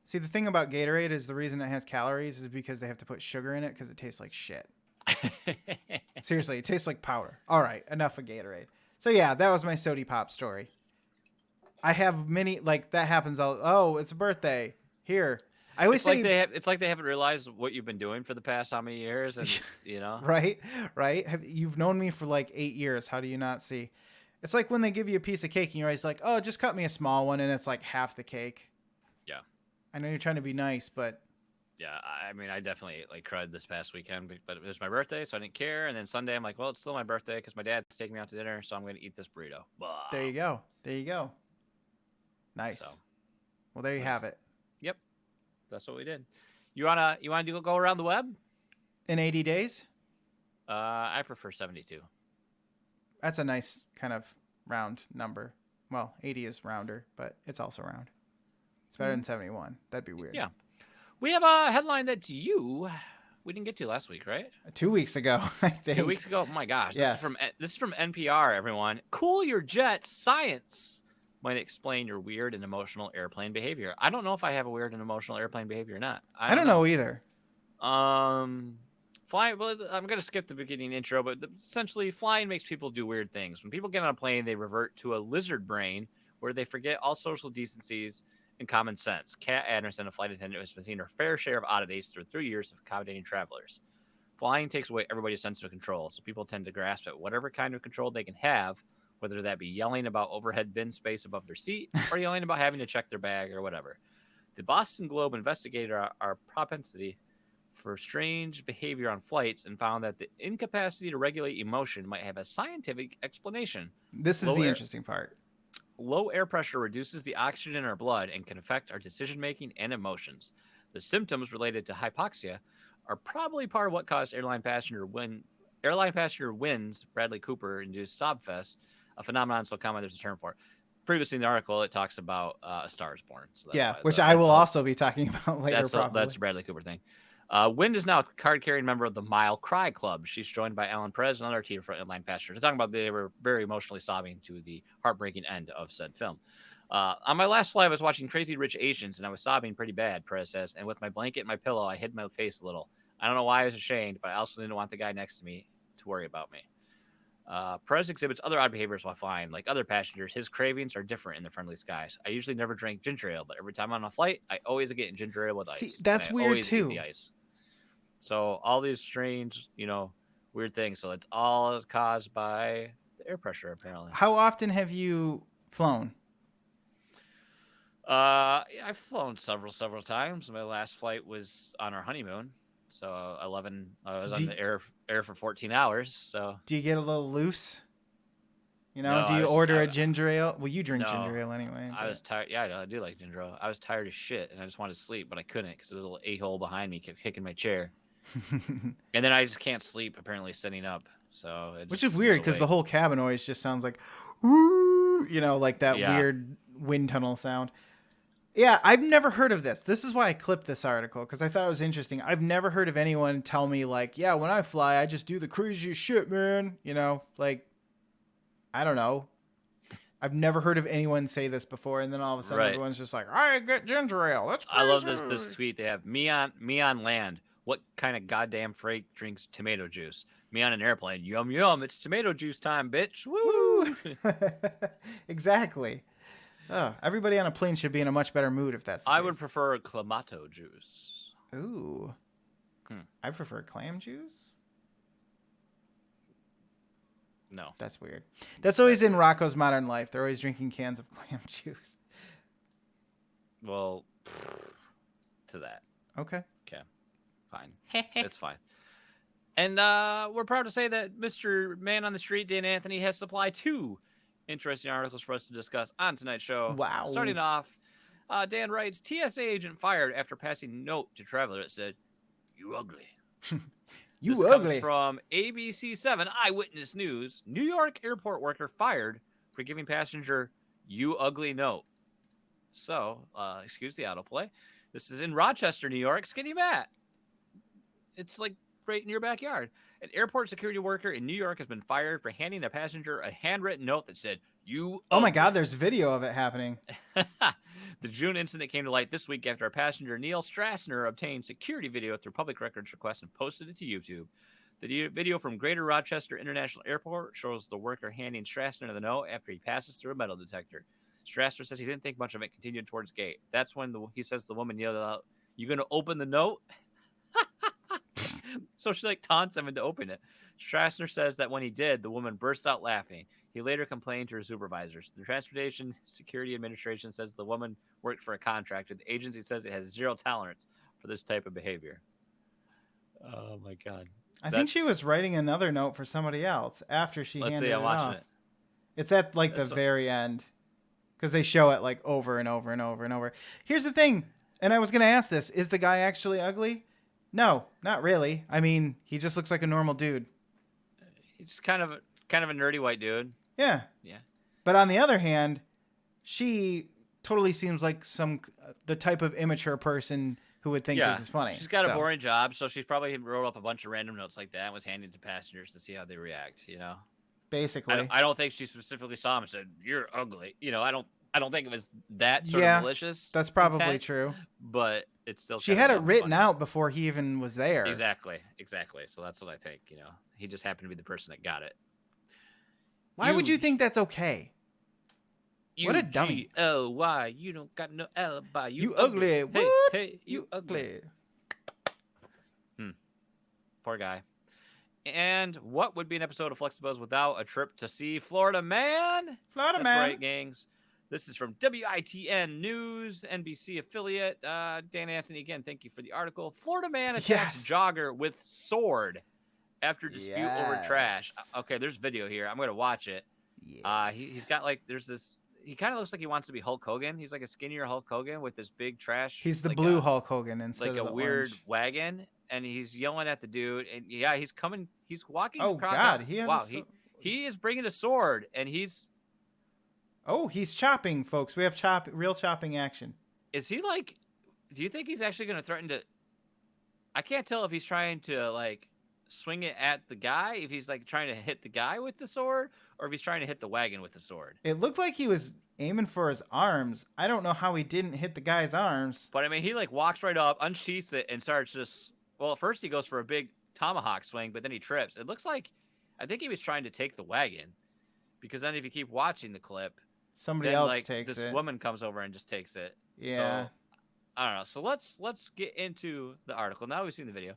See, the thing about Gatorade is the reason it has calories is because they have to put sugar in it because it tastes like shit. Seriously, it tastes like powder. All right, enough of Gatorade. So yeah, that was my Sody Pop story. I have many, like, that happens oh, it's a birthday. Here. I always say it's like they haven't realized what you've been doing for the past how many years, and right. You've known me for like 8 years. How do you not see? It's like when they give you a piece of cake and you're always like, "Oh, just cut me a small one," and it's like half the cake. Yeah. I know you're trying to be nice, but yeah, I mean, I definitely like cried this past weekend, but it was my birthday, so I didn't care. And then Sunday, I'm like, well, it's still my birthday because my dad's taking me out to dinner, so I'm going to eat this burrito. Blah. There you go. Nice. So, well, there you have it. Yep, that's what we did. You wanna go around the web in 80 days? I prefer 72. That's a nice kind of round number. Well, 80 is rounder, but it's also round. It's better than 71. That'd be weird. Yeah. We have a headline that we didn't get to last week, right? 2 weeks ago, I think. 2 weeks ago? Oh my gosh. Yes. This is from NPR, everyone. Cool your jets. Science might explain your weird and emotional airplane behavior. I don't know if I have a weird and emotional airplane behavior or not. I don't know either. Flying, well, I'm going to skip the beginning intro, but essentially flying makes people do weird things. When people get on a plane, they revert to a lizard brain where they forget all social decencies and common sense. Kat Anderson, a flight attendant, has seen her fair share of oddities through 3 years of accommodating travelers. Flying takes away everybody's sense of control, so people tend to grasp at whatever kind of control they can have, whether that be yelling about overhead bin space above their seat or yelling about having to check their bag or whatever. The Boston Globe investigated our propensity for strange behavior on flights and found that the incapacity to regulate emotion might have a scientific explanation. This is the interesting part. Low air pressure reduces the oxygen in our blood and can affect our decision-making and emotions. The symptoms related to hypoxia are probably part of what caused airline passenger wins Bradley Cooper induced sobfest, a phenomenon so common there's a term for it. Previously in the article, it talks about A Star is Born. So that's which I will also be talking about later. That's a Bradley Cooper thing. Wind is now a card-carrying member of the Mile Cry Club. She's joined by Alan Perez and another team for airline passengers. They're talking about they were very emotionally sobbing to the heartbreaking end of said film. On my last flight, I was watching Crazy Rich Asians, and I was sobbing pretty bad, Perez says. And with my blanket and my pillow, I hid my face a little. I don't know why I was ashamed, but I also didn't want the guy next to me to worry about me. Perez exhibits other odd behaviors while flying. Like other passengers, his cravings are different in the friendly skies. I usually never drink ginger ale, but every time I'm on a flight, I always get ginger ale with ice. See, that's weird too. Eat the ice. So all these strange, weird things. So it's all caused by the air pressure, apparently. How often have you flown? I've flown several times. My last flight was on our honeymoon. So I was on the air for 14 hours. So do you get a little loose? You know, No, do I you was just- order I- a ginger ale? Well, you drink No, ginger ale anyway. I was tired. Yeah, I do like ginger ale. I was tired as shit, and I just wanted to sleep, but I couldn't because there was a little a-hole behind me kept kicking my chair. And then I just can't sleep, apparently, sitting up. So it Which just is weird was because the awake. whole cabin noise just sounds like, woo, you know, like that Yeah. weird wind tunnel sound. Yeah, I've never heard of this. This is why I clipped this article because I thought it was interesting. I've never heard of anyone tell me like, yeah, when I fly, I just do the craziest shit, man. You know, like, I don't know. I've never heard of anyone say this before, and then all of a sudden Right. everyone's just like, I get ginger ale. That's crazy. I love this tweet they have. Me on land. What kind of goddamn freak drinks tomato juice? Me on an airplane. Yum yum. It's tomato juice time, bitch. Woo! Exactly. Oh, everybody on a plane should be in a much better mood if that's the I case. would prefer clamato juice. Ooh. Hmm. I prefer clam juice. No. That's weird. That's always in Rocco's Modern Life. They're always drinking cans of clam juice. Well, to that. Okay. Okay. Fine. It's fine. And we're proud to say that Mr. Man on the Street, Dan Anthony, has supplied 2 interesting articles for us to discuss on tonight's show. Wow. Starting off, Dan writes, TSA agent fired after passing note to traveler that said, "You ugly." You This ugly. comes from ABC7 Eyewitness News. New York airport worker fired for giving passenger "you ugly" note. So, excuse the autoplay. This is in Rochester, New York. Skinny Matt. It's like right in your backyard. An airport security worker in New York has been fired for handing a passenger a handwritten note that said, "You Oh my ugly." God, there's video of it happening. The June incident came to light this week after a passenger, Neil Strassner, obtained security video through public records request and posted it to YouTube. The video from Greater Rochester International Airport shows the worker handing Strassner the note after he passes through a metal detector. Strassner says he didn't think much of it, continued towards gate. That's when he says the woman yelled out, "You gonna open the note?" So she like taunts him into opening it. Strassner says that when he did, the woman burst out laughing. He later complained to her supervisors. The Transportation Security Administration says the woman worked for a contractor. The agency says it has zero tolerance for this type of behavior. Oh my God. I think she was writing another note for somebody else after she Let's handed see, I'm it watching off. it. It's at like That's the so- very end because they show it like over and over and over and over. Here's the thing, and I was gonna ask this: is the guy actually ugly? No, not really. I mean, he just looks like a normal dude. He's kind of a nerdy white dude. Yeah. Yeah. But on the other hand, she totally seems like the type of immature person who would think this is funny. She's got a So, boring job, so she's probably wrote up a bunch of random notes like that and was handing to passengers to see how they react, you know? basically. I don't think she specifically saw him and said, "You're ugly." You know, I don't think it was that sort Yeah, of malicious. That's probably intent, true. but it's still She kinda had it dumb and written funny. out before he even was there. Exactly. So that's what I think, you know. He just happened to be the person that got it. Why would you think that's okay? What a dummy. UGLY, you don't got no alibi. You ugly. Hey, What? hey, You ugly. Poor guy. And what would be an episode of Fluxtaposed without a trip to see Florida Man? Florida That's man. right, gangs. This is from WITN News, NBC affiliate. Dan Anthony, again, thank you for the article. Florida man attacks Yes. jogger with sword after dispute over trash. Yes. Okay, there's video here. I'm going to watch it. He's got like, there's this, he kind of looks like he wants to be Hulk Hogan. He's like a skinnier Hulk Hogan with this big trash. He's the like blue a, Hulk Hogan instead like of a the weird orange. wagon. And he's yelling at the dude. And yeah, he's coming, he's walking. Oh across God, the- he has. wow, he, he is bringing a sword and he's, he's chopping, folks. We have real chopping action. is he like, do you think he's actually going to threaten to, I can't tell if he's trying to like swing it at the guy, if he's like trying to hit the guy with the sword, or if he's trying to hit the wagon with the sword. It looked like he was aiming for his arms. I don't know how he didn't hit the guy's arms. But I mean, he like walks right up, unsheaths it, and starts just, well, at first he goes for a big tomahawk swing, but then he trips. It looks like, I think he was trying to take the wagon, because then if you keep watching the clip, Somebody then else like takes this it. woman comes over and just takes it. Yeah. So, I don't know. So let's get into the article. Now we've seen the video.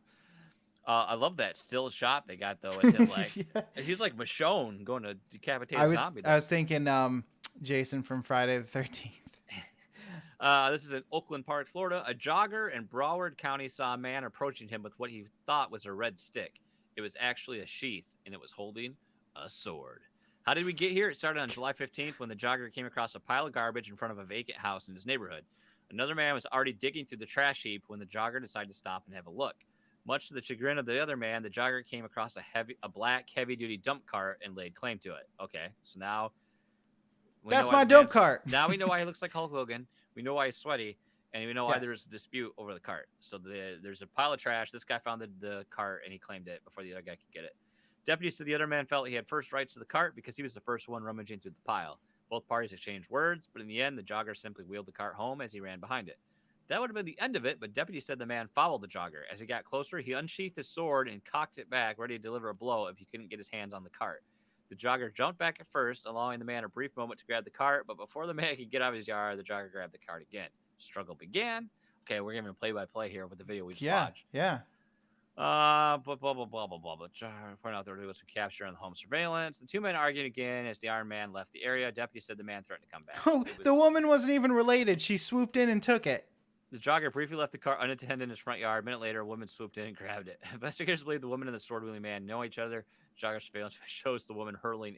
I love that still shot they got though with him like Yeah. he's like Michonne going to decapitate I a was zombie. I was thinking Jason from Friday the 13th. This is in Oakland Park, Florida. A jogger in Broward County saw a man approaching him with what he thought was a red stick. It was actually a sheath, and it was holding a sword. How did we get here? It started on July 15th when the jogger came across a pile of garbage in front of a vacant house in his neighborhood. Another man was already digging through the trash heap when the jogger decided to stop and have a look. Much to the chagrin of the other man, the jogger came across a black heavy-duty dump cart and laid claim to it. Okay, so now That's my dump cart. Now we know why he looks like Hulk Hogan. We know why he's sweaty, and we know why Yes. there's a dispute over the cart. So there's a pile of trash. This guy found the cart and he claimed it before the other guy could get it. Deputies said the other man felt he had first rights to the cart because he was the first one rummaging through the pile. Both parties exchanged words, but in the end, the jogger simply wheeled the cart home as he ran behind it. That would have been the end of it, but deputies said the man followed the jogger. As he got closer, he unsheathed his sword and cocked it back, ready to deliver a blow if he couldn't get his hands on the cart. The jogger jumped back at first, allowing the man a brief moment to grab the cart, but before the man could get out of his yard, the jogger grabbed the cart again. Struggle began. Okay, we're giving a play-by-play here with the video we just watched. Yeah. Blah, blah, blah, blah, blah, blah. Point out there was some capture on the home surveillance. The two men argued again as the Iron Man left the area. Deputy said the man threatened to come back. Oh, the woman wasn't even related. She swooped in and took it. The jogger briefly left the car unattended in his front yard. A minute later, a woman swooped in and grabbed it. Investigators believe the woman and the sword-wielding man know each other. Jogger surveillance shows the woman hurling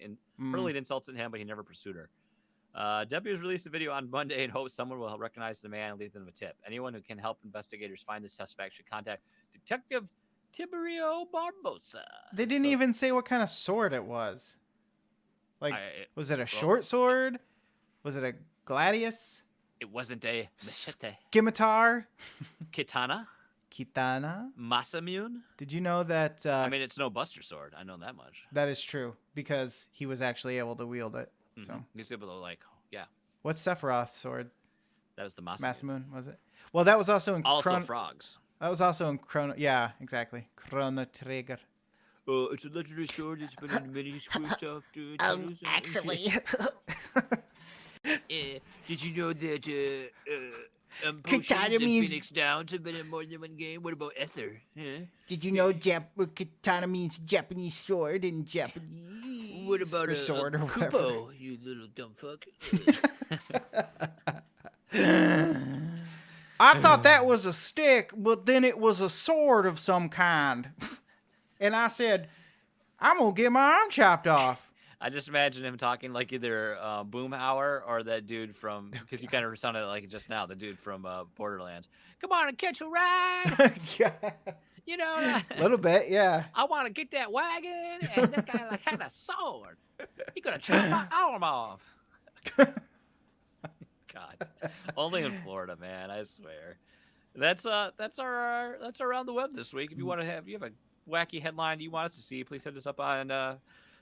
insults at him, but he never pursued her. Deputies released the video on Monday in hopes someone will recognize the man and leave them a tip. Anyone who can help investigators find the suspect should contact Detective Tiberio Barbosa. They didn't even say what kind of sword it was. Like, was it a short sword? Was it a gladius? It wasn't a machete. Scimitar? Kitana? Masamune? Did you know that... I mean, it's no Buster Sword. I know that much. That is true, because he was actually able to wield it. Mm-hmm. So he's able to, yeah. What's Sephiroth's sword? That was the Masamune. Masamune, was it? Well, that was also in... frogs. That was also in Chrono... Yeah, exactly. Chrono Trigger. It's a legendary sword. It's been in many school stuff, dude. Actually... did you know that potions Katana and means- Phoenix Downs have been in more than one game? What about Ether? Huh? Did you know katana means Japanese sword in Japanese? What about Or a sword or whatever. Kupo, you little dumb fuck? I thought that was a stick, but then it was a sword of some kind. And I said, I'm going to get my arm chopped off. I just imagine him talking like either Boomhauer or that dude from, because you kind of sounded like just now, the dude from Borderlands. Come on and catch a ride. Yeah. You know, A little bit, yeah. I want to get that wagon, and that guy like had a sword. He could have chopped my arm off. God, only in Florida, man. I swear. That's our around the web this week. If you want to have a wacky headline you want us to see, please hit us up on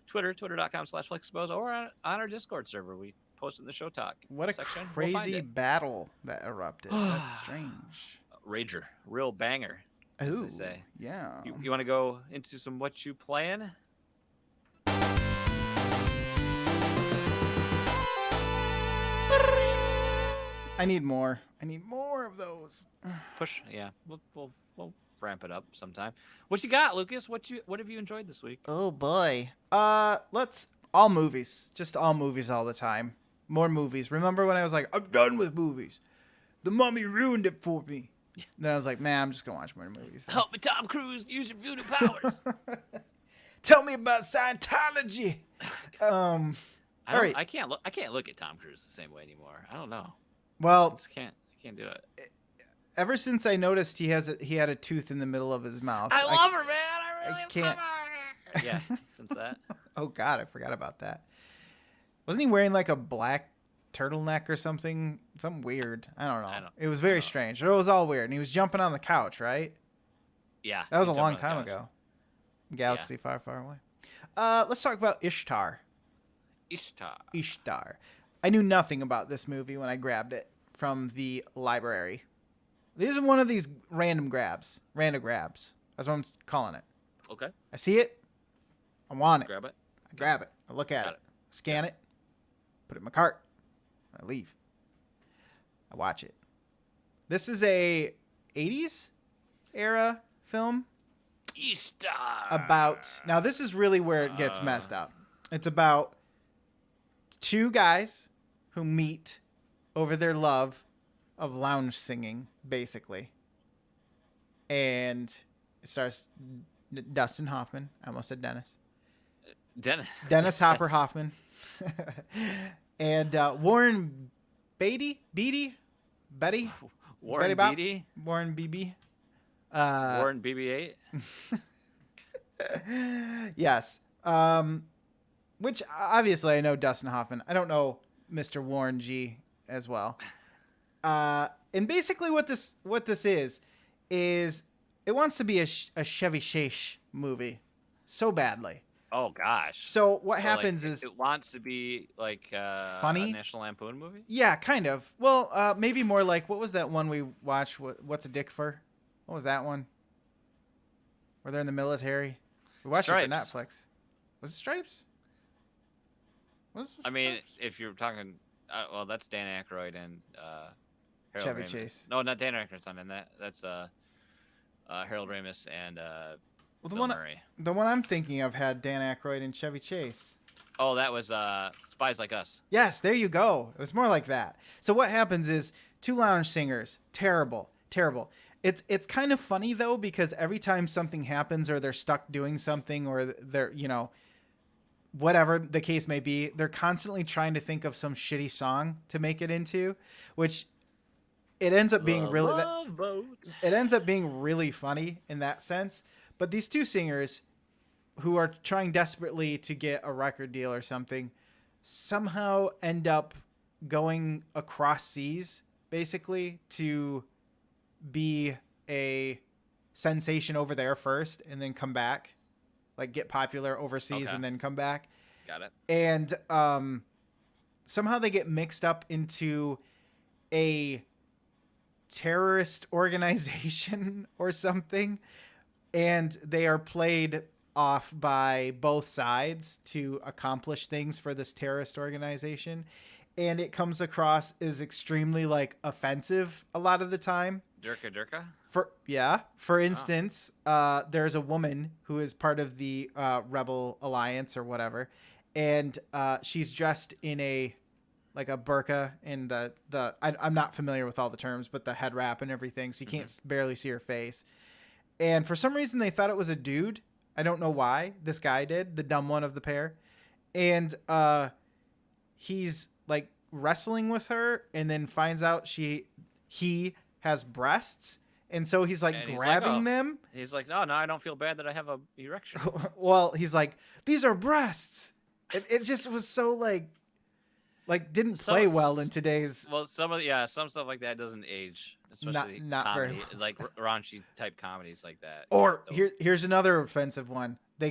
Twitter, twitter.com/Fluxtaposed, or on our Discord server. We post it in the show talk What a section. We'll find crazy it. battle that erupted. That's strange. Rager, real banger, as Ooh, they say. yeah. You want to go into some what you plan? I need more. I need more of those. Push, yeah. We'll ramp it up sometime. What you got, Lucas? What have you enjoyed this week? Oh boy. Let's all movies. Just all movies all the time. More movies. Remember when I was like, I'm done with movies. The Mummy ruined it for me. Then I was like, man, I'm just gonna watch more movies. then. Help me, Tom Cruise, use your voodoo powers. Tell me about Scientology. Alright. I can't look at Tom Cruise the same way anymore. I don't know. Well, I can't do it. ever since I noticed he had a tooth in the middle of his mouth. I love her, man. I really can't- love her. Yeah, since that. Oh God, I forgot about that. Wasn't he wearing like a black turtleneck or something? Something weird. I don't know. It was very strange. It was all weird. And he was jumping on the couch, right? Yeah. That was a he long jumped on time the couch. ago. Galaxy far, far away. Let's talk about Ishtar. Ishtar. I knew nothing about this movie when I grabbed it from the library. This is one of these random grabs. Random grabs. That's what I'm calling it. Okay. I see it. I want it. Grab it. I grab it. I look at Got it. Scan it. Put it in my cart. I leave. I watch it. This is a 80s era film Ishtar. about... Now, this is really where it gets messed up. It's about two guys who meet over their love of lounge singing, basically. And it stars Dustin Hoffman. I almost said Dennis. Dennis Hopper Hoffman, and Warren Betty, Warren Bop? Beatty, Warren Beebe. Warren BB-8. Yes. Which obviously I know Dustin Hoffman. I don't know Mr. Warren G as well. And basically what this is it wants to be a Chevy Chase movie so badly. Oh gosh. So what happens like, is it wants to be like funny? a National Lampoon movie. Yeah, kind of. Well, maybe more like, what was that one we watched? What's a Dick for? What was that one? Where they're in the military. We watched it for Netflix. Was it Stripes? I mean, if you're talking, well, that's Dan Aykroyd and Harold Chevy Ramis. Chase. No, not Dan Aykroyd's son, and that's Harold Ramis and Well, Bill Murray. the one I'm thinking of had Dan Aykroyd and Chevy Chase. Oh, that was Spies Like Us. Yes, there you go. It was more like that. So what happens is two lounge singers, terrible. It's kind of funny though, because every time something happens or they're stuck doing something or they're, whatever the case may be, they're constantly trying to think of some shitty song to make it into, which it ends up being it ends up being really funny in that sense. But these two singers who are trying desperately to get a record deal or something somehow end up going across seas basically to be a sensation over there first and then come back, like get popular overseas and then come back. Got it. And somehow they get mixed up into a terrorist organization or something, and they are played off by both sides to accomplish things for this terrorist organization, and it comes across as extremely like offensive a lot of the time. Durka. For instance, there's a woman who is part of the Rebel Alliance or whatever, and she's dressed in a burqa and I'm not familiar with all the terms, but the head wrap and everything, so you can't barely see her face. And for some reason they thought it was a dude. I don't know why. This guy did, the dumb one of the pair. And he's like wrestling with her and then finds out he has breasts. And so he's like grabbing them. He's like, no, I don't feel bad that I have a erection. Well, he's like, these are breasts. It just was so like didn't play well in today's. Well, some stuff like that doesn't age, especially not comedy, very well. like raunchy type comedies like that. Or here's another offensive one. They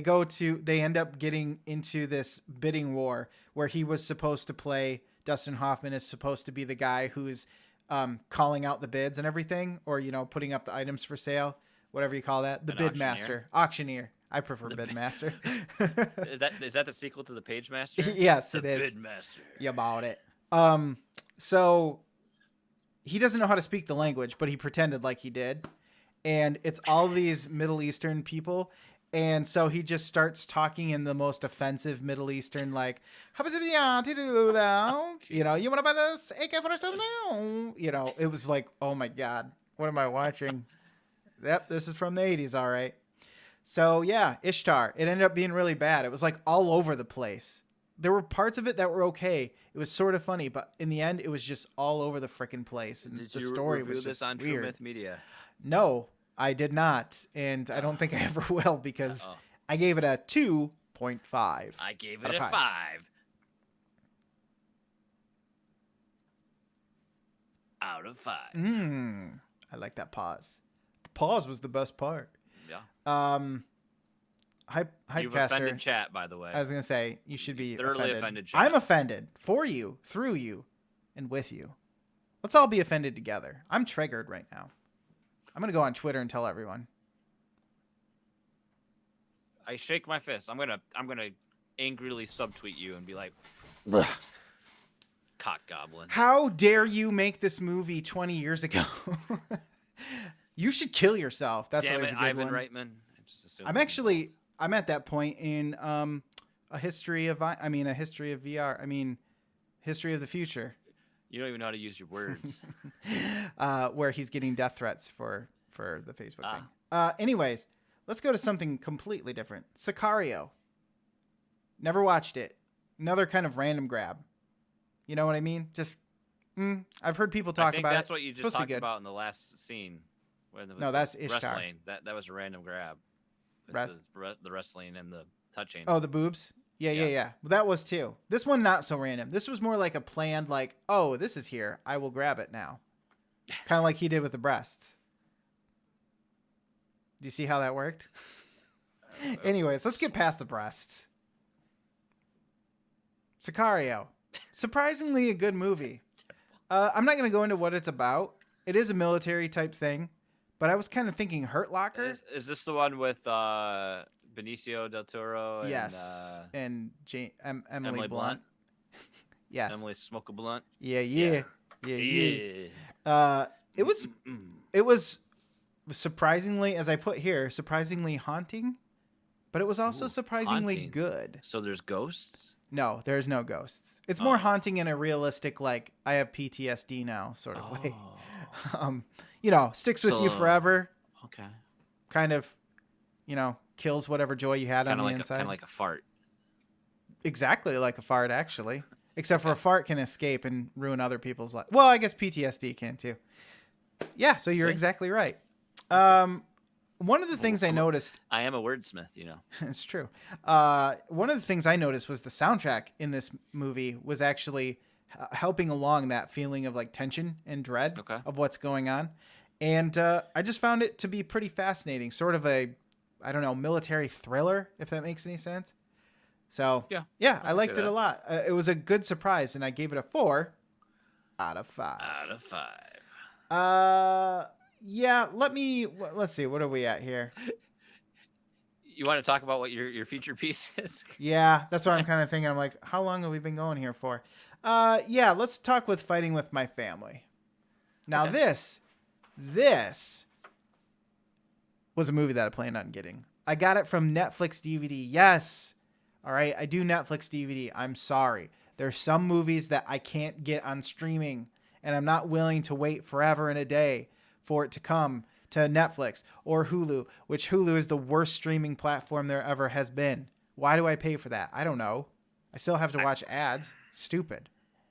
end up getting into this bidding war where he was supposed to play. Dustin Hoffman is supposed to be the guy who's calling out the bids and everything, or putting up the items for sale, whatever you call that. The bid master, auctioneer. I prefer bid master. Is that the sequel to the Page Master? Yes, it is. Bid Master. You bought it. So he doesn't know how to speak the language, but he pretended like he did, and it's all these Middle Eastern people. And so he just starts talking in the most offensive Middle Eastern, like, you want to buy this AK-47 now? It was like, oh my God, what am I watching? Yep, this is from the 80s, all right. So yeah, Ishtar, it ended up being really bad. It was like all over the place. There were parts of it that were okay. It was sort of funny, but in the end, it was just all over the freaking place. And the story was just on weird. True Myth Media? No, I did not, and I don't think I ever will, because I gave it a 2.5. I gave it a 5. Out of 5. I like that pause. The pause was the best part. Yeah. You've Hypecaster, offended chat, by the way. I was gonna say you should be thoroughly offended chat. I'm offended for you, through you, and with you. Let's all be offended together. I'm triggered right now. I'm gonna go on Twitter and tell everyone. I shake my fist. I'm gonna angrily subtweet you and be like, cock goblin. How dare you make this movie 20 years ago? You should kill yourself. That's Damn always it, a good Ivan one. Reitman. I'm at that point in a history of VR. History of the future. You don't even know how to use your words. Where he's getting death threats for the Facebook thing. Anyways, let's go to something completely different. Sicario. Never watched it. Another kind of random grab. You know what I mean? Just, I've heard people I talk think about that's it. what you It's just supposed to be talked good. about in the last scene. With No, that's Ishtar. wrestling. That was a random grab. With the wrestling and the touching. Oh, the boobs? Yeah. Well, that was too. This one, not so random. This was more like a planned, like, oh, this is here. I will grab it now. Kind of like he did with the breasts. Do you see how that worked? Anyways, let's get past the breasts. Sicario. Surprisingly a good movie. I'm not going to go into what it's about. It is a military type thing. But I was kind of thinking Hurt Locker. Is this the one with Benicio del Toro and Yes. And Emily Emily Blunt? Yes. Emily Smoke a Blunt? Yeah. It was surprisingly, as I put here, surprisingly haunting. But it was also surprisingly haunting. good. So there's ghosts? No, there's no ghosts. It's more haunting in a realistic, like, I have PTSD now sort of way. Sticks with you forever. Okay. Kind of, kills whatever joy you had on the inside. Kind of like a fart. Exactly like a fart, actually. Except for a fart can escape and ruin other people's life. Well, I guess PTSD can too. Yeah, so you're exactly right. One of the things I noticed... I am a wordsmith, It's true. One of the things I noticed was the soundtrack in this movie was actually helping along that feeling of like tension and dread of what's going on. And I just found it to be pretty fascinating. Sort of a, I don't know, military thriller, if that makes any sense. So, yeah, I liked it a lot. It was a good surprise, and I gave it a 4 out of 5. Out of 5. Yeah, let's see. What are we at here? You want to talk about what your feature piece is? Yeah, that's what I'm kind of thinking. I'm like, how long have we been going here for? Yeah, let's talk with Fighting with My Family. Now, this was a movie that I planned on getting. I got it from Netflix DVD. Yes. All right, I do Netflix DVD. I'm sorry. There's some movies that I can't get on streaming, and I'm not willing to wait forever and a day for it to come to Netflix or Hulu, which Hulu is the worst streaming platform there ever has been. Why do I pay for that? I don't know. I still have to watch ads. Stupid.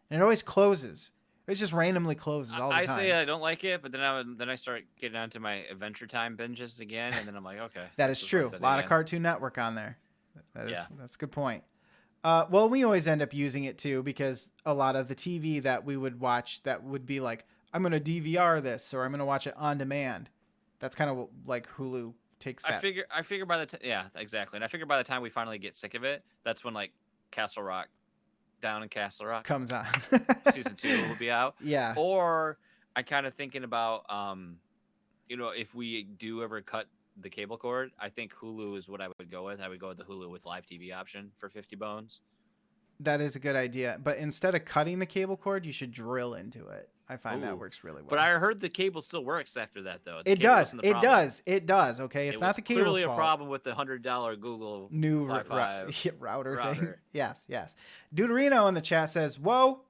And it always closes. It just randomly closes all the time. I say I don't like it, but then I start getting onto my Adventure Time binges again, and then I'm like, okay. That is true. A lot of Cartoon Network on there. That's a good point. Well, we always end up using it too, because a lot of the TV that we would watch that would be like, I'm going to DVR this, or I'm going to watch it on demand. That's kind of like Hulu takes that. I figure by the time, yeah, exactly. And I figure by the time we finally get sick of it, that's when like Castle Rock, Down in Castle Rock comes on. Season 2 will be out. Yeah. Or I kind of thinking about, if we do ever cut the cable cord, I think Hulu is what I would go with. I would go with the Hulu with live TV option for 50 bones. That is a good idea. But instead of cutting the cable cord, you should drill into it. I find that works really well. But I heard the cable still works after that, though. It does. It does. It does. Okay, it's not the cable's clearly fault. a problem with the $100 Google new router thing. Yes. Deuterino in the chat says, "Whoa,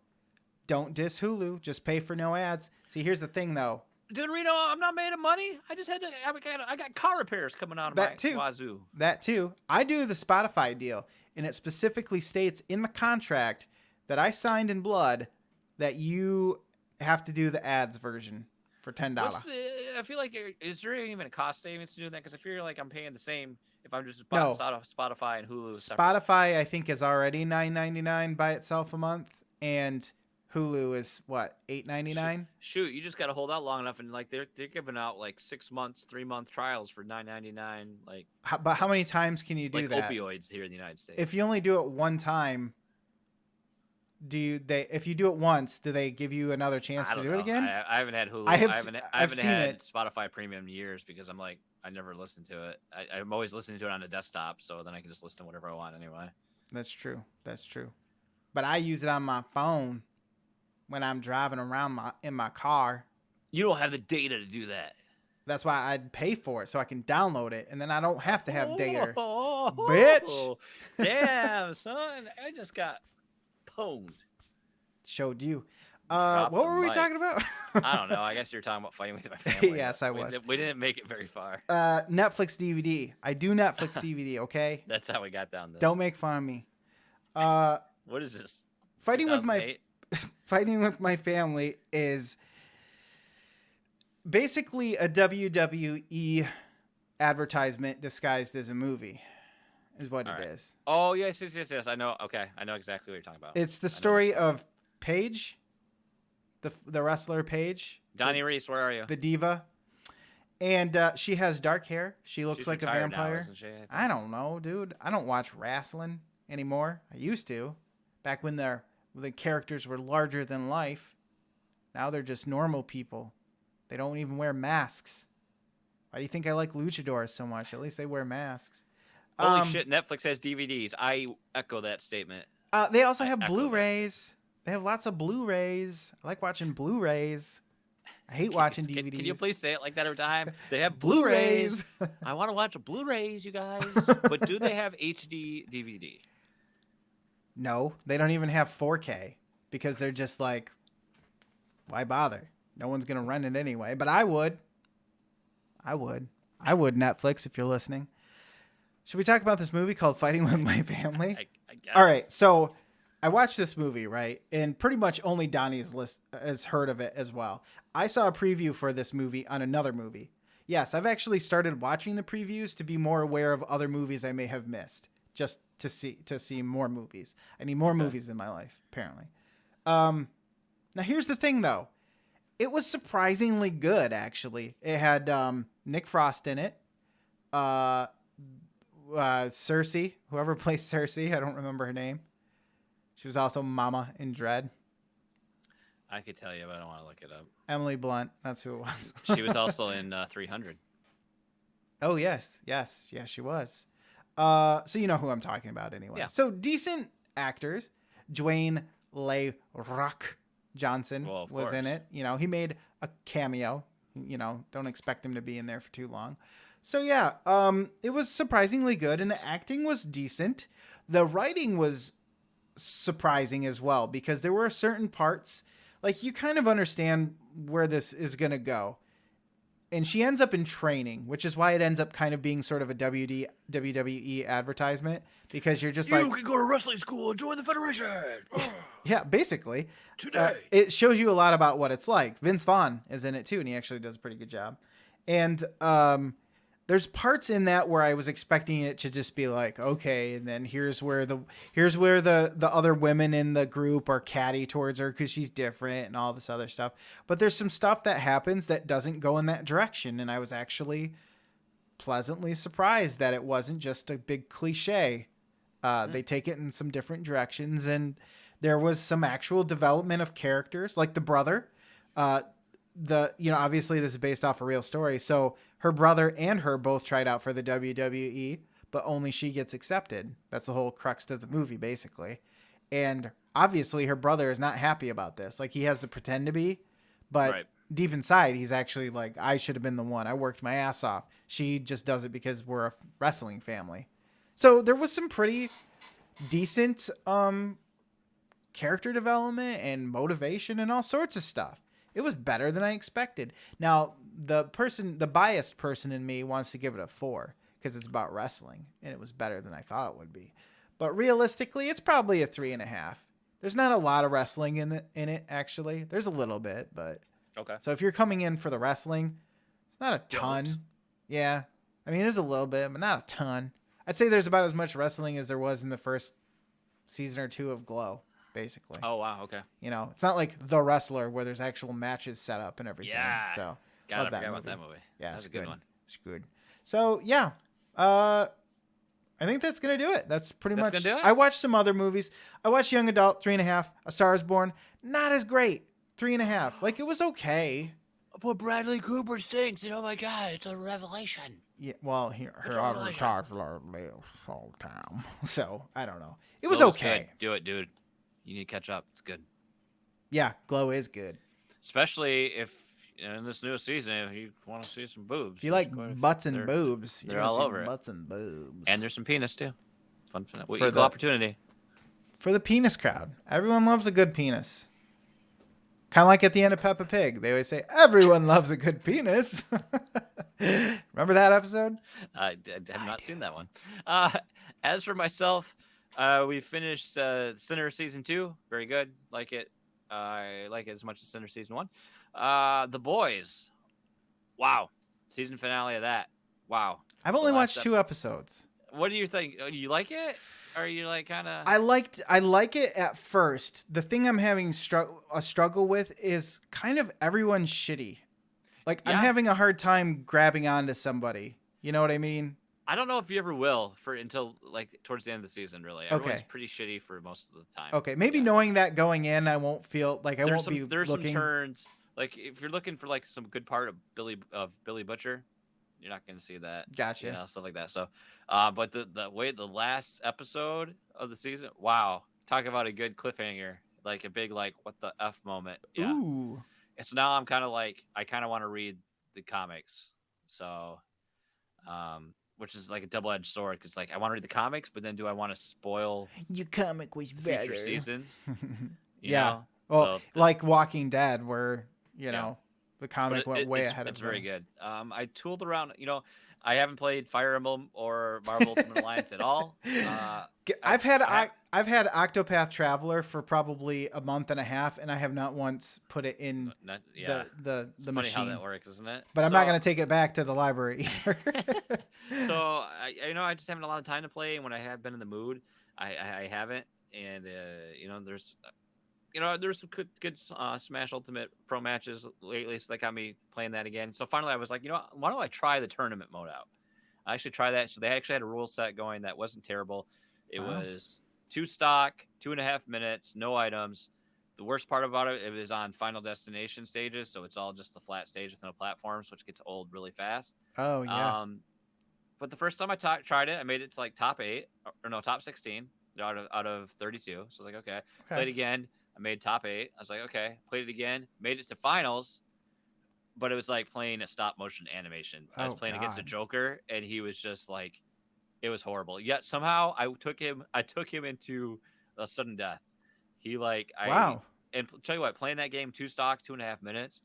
don't diss Hulu. Just pay for no ads." See, here's the thing, though. Deuterino, I'm not made of money. I just had to. I got car repairs coming out of my wazoo. That too. I do the Spotify deal, and it specifically states in the contract that I signed in blood that you have to do the ads version for $10. I feel like, is there even a cost savings to do that? Because I feel like I'm paying the same if I'm just Spotify and Hulu. Spotify, I think, is already $9.99 by itself a month, and Hulu is what, $8.99? Shoot, you just got to hold out long enough, and like they're giving out like 6 months, 3-month trials for $9.99. Like, but how many times can you do that? Opioids here in the United States. If you only do it one time. If you do it once, do they give you another chance to do it again? I haven't had Hulu. I haven't had Spotify Premium in years because I'm like, I never listened to it. I'm always listening to it on a desktop, so then I can just listen to whatever I want anyway. That's true. But I use it on my phone when I'm driving around in my car. You don't have the data to do that. That's why I'd pay for it so I can download it, and then I don't have to have data. Bitch! Damn, son, I just got pwned. Showed you. What were we talking about? I don't know. I guess you were talking about Fighting with My Family. Yes, I was. We didn't make it very far. Netflix DVD. I do Netflix DVD, okay? That's how we got down this. Don't make fun of me. What is this? Fighting with my 2008? Fighting with my family is basically a WWE advertisement disguised as a movie, is what All it right. is. Oh, yes. I know. Okay. I know exactly what you're talking about. It's the I know this story one. of Paige, the wrestler Paige, Donnie Reese, where are you? the diva, and she has dark hair. She looks She's like a retired now, vampire. isn't she? I don't know, dude. I don't watch wrestling anymore. I used to, back when the characters were larger than life. Now they're just normal people. They don't even wear masks. Why do you think I like luchadors so much? At least they wear masks. Holy shit, Netflix has DVDs. I echo that statement. They also I have echo that. Blu-rays. They have lots of Blu-rays. I like watching Blu-rays. I hate watching DVDs. Can you please say it like that every time? They have Blu-rays. Blu-rays. I want to watch a Blu-rays, you guys. But do they have HD DVD? No, they don't even have 4K because they're just like, why bother? No one's going to rent it anyway. But I would. I would, Netflix, if you're listening. Should we talk about this movie called Fighting with My Family? I guess. All right, so I watched this movie, right? And pretty much only Donnie has heard of it as well. I saw a preview for this movie on another movie. Yes, I've actually started watching the previews to be more aware of other movies I may have missed, just to see more movies. I need more movies in my life, apparently. Now here's the thing, though. It was surprisingly good, actually. It had Nick Frost in it. Cersei, whoever plays Cersei, I don't remember her name. She was also Mama in Dread. I could tell you, but I don't want to look it up. Emily Blunt, that's who it was. She was also in 300. Oh, yes, she was. So you know who I'm talking about anyway. Yeah. So decent actors. Dwayne Le Rock Johnson Well, was in course. it. You know, he made a cameo. You know, don't expect him to be in there for too long. So yeah, it was surprisingly good, and the acting was decent. The writing was surprising as well, because there were certain parts, like, you kind of understand where this is going to go. And she ends up in training, which is why it ends up kind of being sort of a WWE advertisement, because you're just You can go to wrestling school and join the Federation. yeah, basically. Today. It shows you a lot about what it's like. Vince Vaughn is in it too, and he actually does a pretty good job. And there's parts in that where I was expecting it to just be like, okay, and then here's where the other women in the group are catty towards her because she's different and all this other stuff. But there's some stuff that happens that doesn't go in that direction, and I was actually pleasantly surprised that it wasn't just a big cliche. They take it in some different directions, and there was some actual development of characters, like the brother. Obviously this is based off a real story. So her brother and her both tried out for the WWE, but only she gets accepted. That's the whole crux of the movie, basically. And obviously her brother is not happy about this. Like, he has to pretend to be, but Right. deep inside, he's actually like, I should have been the one. I worked my ass off. She just does it because we're a wrestling family. So there was some pretty decent character development and motivation and all sorts of stuff. It was better than I expected. Now, the biased person in me wants to give it a 4 because it's about wrestling, and it was better than I thought it would be. But realistically, it's probably a 3.5. There's not a lot of wrestling in it, actually. There's a little bit, but Okay. so if you're coming in for the wrestling, it's not a ton. Don't. Yeah. I mean, there's a little bit, but not a ton. I'd say there's about as much wrestling as there was in the first season or 2 of Glow, basically. Oh, wow. Okay. You know, it's not like The Wrestler where there's actual matches set up and everything. Yeah. So, God, love I that forgot movie. about that movie. Yeah, That's it's a good good. one. It's good. So, yeah. I think that's going to do it. That's pretty That's much. gonna do it? I watched some other movies. I watched Young Adult, 3.5. A Star is Born. Not as great. 3.5. Like, it was okay. But Bradley Cooper sings, and oh my God, it's a revelation. Yeah, well, her all other right. stars live all the time. So, I don't know. It was Glow's okay. good. Do it, dude. You need to catch up. It's good. Yeah, Glow is good. Especially if in this newest season, if you want to see some boobs. If you like there's quite a- butts and they're- boobs, they're you're gonna all see over it. butts and boobs. And there's some penis, too. Fun for that. For Equal the- opportunity. For the penis crowd. Everyone loves a good penis. Kind of like at the end of Peppa Pig. They always say, everyone loves a good penis. Remember that episode? I have not seen that one. As for myself, We finished Sinner season 2. Very good. Like it. I like it as much as Sinner season 1. The Boys. Wow. Season finale of that. Wow. I've The only last watched 2 episodes. What do you think? Do you like it? Or are you like kind of? I like it at first. The thing I'm having a struggle with is kind of everyone's shitty. Like I'm Yeah. having a hard time grabbing onto somebody. You know what I mean? I don't know if you ever will until like towards the end of the season. Really, everyone's pretty shitty for most of the time. Okay, maybe Yeah. knowing that going in, I won't feel like I There's won't some be there's looking. some turns. Like if you're looking for like some good part of Billy Butcher, you're not going to see that. Gotcha. You know, stuff like that. So, but the last episode of the season, wow, talk about a good cliffhanger, like a big like what the f moment. Yeah. Ooh. And so now I'm kind of like I kind of want to read the comics. So, which is like a double-edged sword because like I want to read the comics, but then do I want to spoil Your comic was better. future seasons? Yeah. Know? Well, So like Walking Dead, where Yeah. the comic went way ahead it's of very them. good. I tooled around. I haven't played Fire Emblem or Marvel Ultimate Alliance at all. I've had Octopath Traveler for probably a month and a half, and I have not once put it in Yeah. the It's funny machine. how that works, isn't it? But I'm not gonna take it back to the library either. So I just haven't a lot of time to play, and when I have been in the mood, I haven't. And there's some good Smash Ultimate Pro matches lately, so that got me playing that again. So finally, I was like, why don't I try the tournament mode out? I actually try that. So they actually had a rule set going that wasn't terrible. It was 2 stock, 2.5 minutes, no items. The worst part about it was on Final Destination stages, so it's all just the flat stage with no platforms, which gets old really fast. Oh yeah. But the first time I tried it, I made it to like top 8 or no, top 16 out of 32. So I was like, okay. Played again. I made top 8. I was like, okay. Played it again. Made it to finals, but it was like playing a stop motion animation. I was playing against a Joker, and he was just like, it was horrible. Yet somehow I took him into a sudden death. He like Wow. And tell you what, playing that game 2 stock, 2.5 minutes,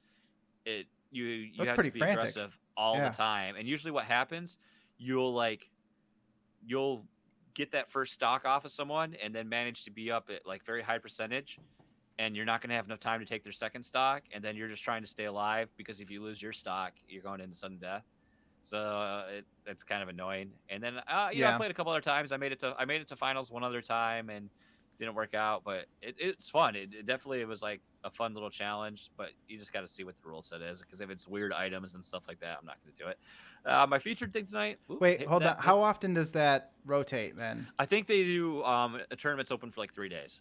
you That's have pretty to be frantic. aggressive all the time. And usually what happens, you'll get that first stock off of someone and then manage to be up at like very high percentage, and you're not going to have enough time to take their second stock, and then you're just trying to stay alive because if you lose your stock, you're going into sudden death. So it's kind of annoying. And then I played a couple other times. I made it to finals one other time and didn't work out, but it's fun. It definitely was like a fun little challenge, but you just got to see what the rule set is, because if it's weird items and stuff like that, I'm not going to do it. My featured thing tonight. Wait, hold on. How often does that rotate then? I think they do a tournament's open for like 3 days.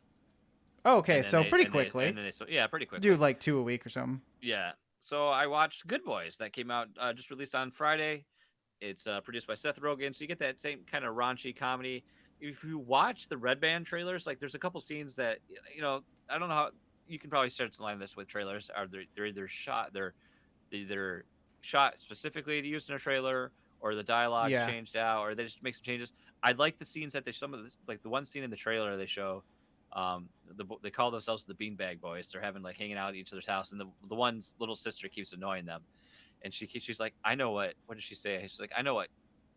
Oh, okay, so pretty quickly. Pretty quickly. Do like 2 a week or something. Yeah. So I watched Good Boys that came out just released on Friday. It's produced by Seth Rogen, so you get that same kind of raunchy comedy. If you watch the Red Band trailers, like there's a couple scenes that I don't know how you can probably start to line this with trailers. They're either shot specifically to use in a trailer, or the dialogue changed out, or they just make some changes. I like the scenes that like the one scene in the trailer they show. They call themselves the Beanbag Boys. They're having like hanging out at each other's house, and the one's little sister keeps annoying them, and she's like, I know what does she say? She's like, I know what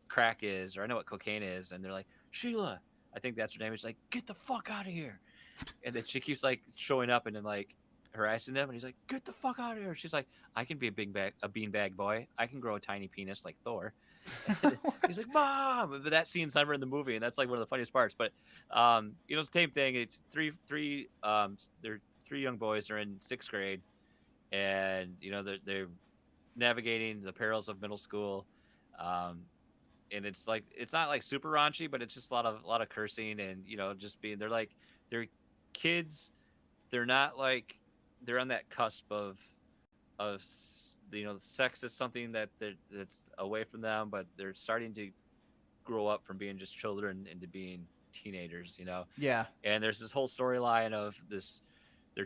crack is, or I know what cocaine is, and they're like, Sheila, I think that's her name. She's like, get the fuck out of here, and then she keeps like showing up and then like harassing them, and he's like, get the fuck out of here. She's like, I can be a beanbag boy. I can grow a tiny penis like Thor. He's like, Mom, but that scene's never in the movie, and that's like one of the funniest parts. But the same thing. It's three young boys. They're in 6th grade, and they're navigating the perils of middle school. And it's not like super raunchy, but it's just a lot of cursing and just being. They're kids. They're not like they're on that cusp of sex is something that's away from them, but they're starting to grow up from being just children into being teenagers, Yeah. And there's this whole storyline of this. They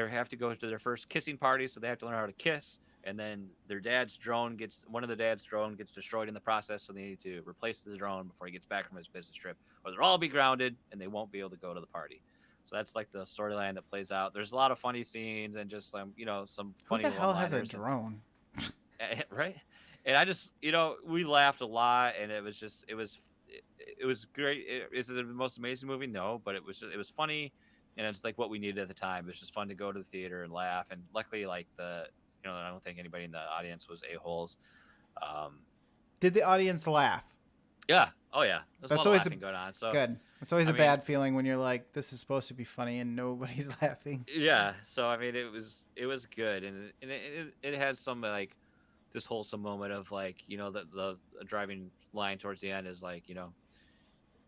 have to go to their first kissing party, so they have to learn how to kiss. And then one of the dad's drone gets destroyed in the process, so they need to replace the drone before he gets back from his business trip, or they'll all be grounded and they won't be able to go to the party. So that's like the storyline that plays out. There's a lot of funny scenes and just some funny. Who the hell has a drone? Right? And I just, we laughed a lot, and it it was great. Is it the most amazing movie? No, but it was funny, and it's like what we needed at the time. It was just fun to go to the theater and laugh. And luckily, like I don't think anybody in the audience was a-holes. Um, Did the audience laugh? yeah. Oh yeah. There's a That's lot of always laughing going on. So good. It's always I a mean- bad feeling when you're like, this is supposed to be funny and nobody's laughing. yeah. So I mean, it was good, and it has some like this wholesome moment of like the driving line towards the end is like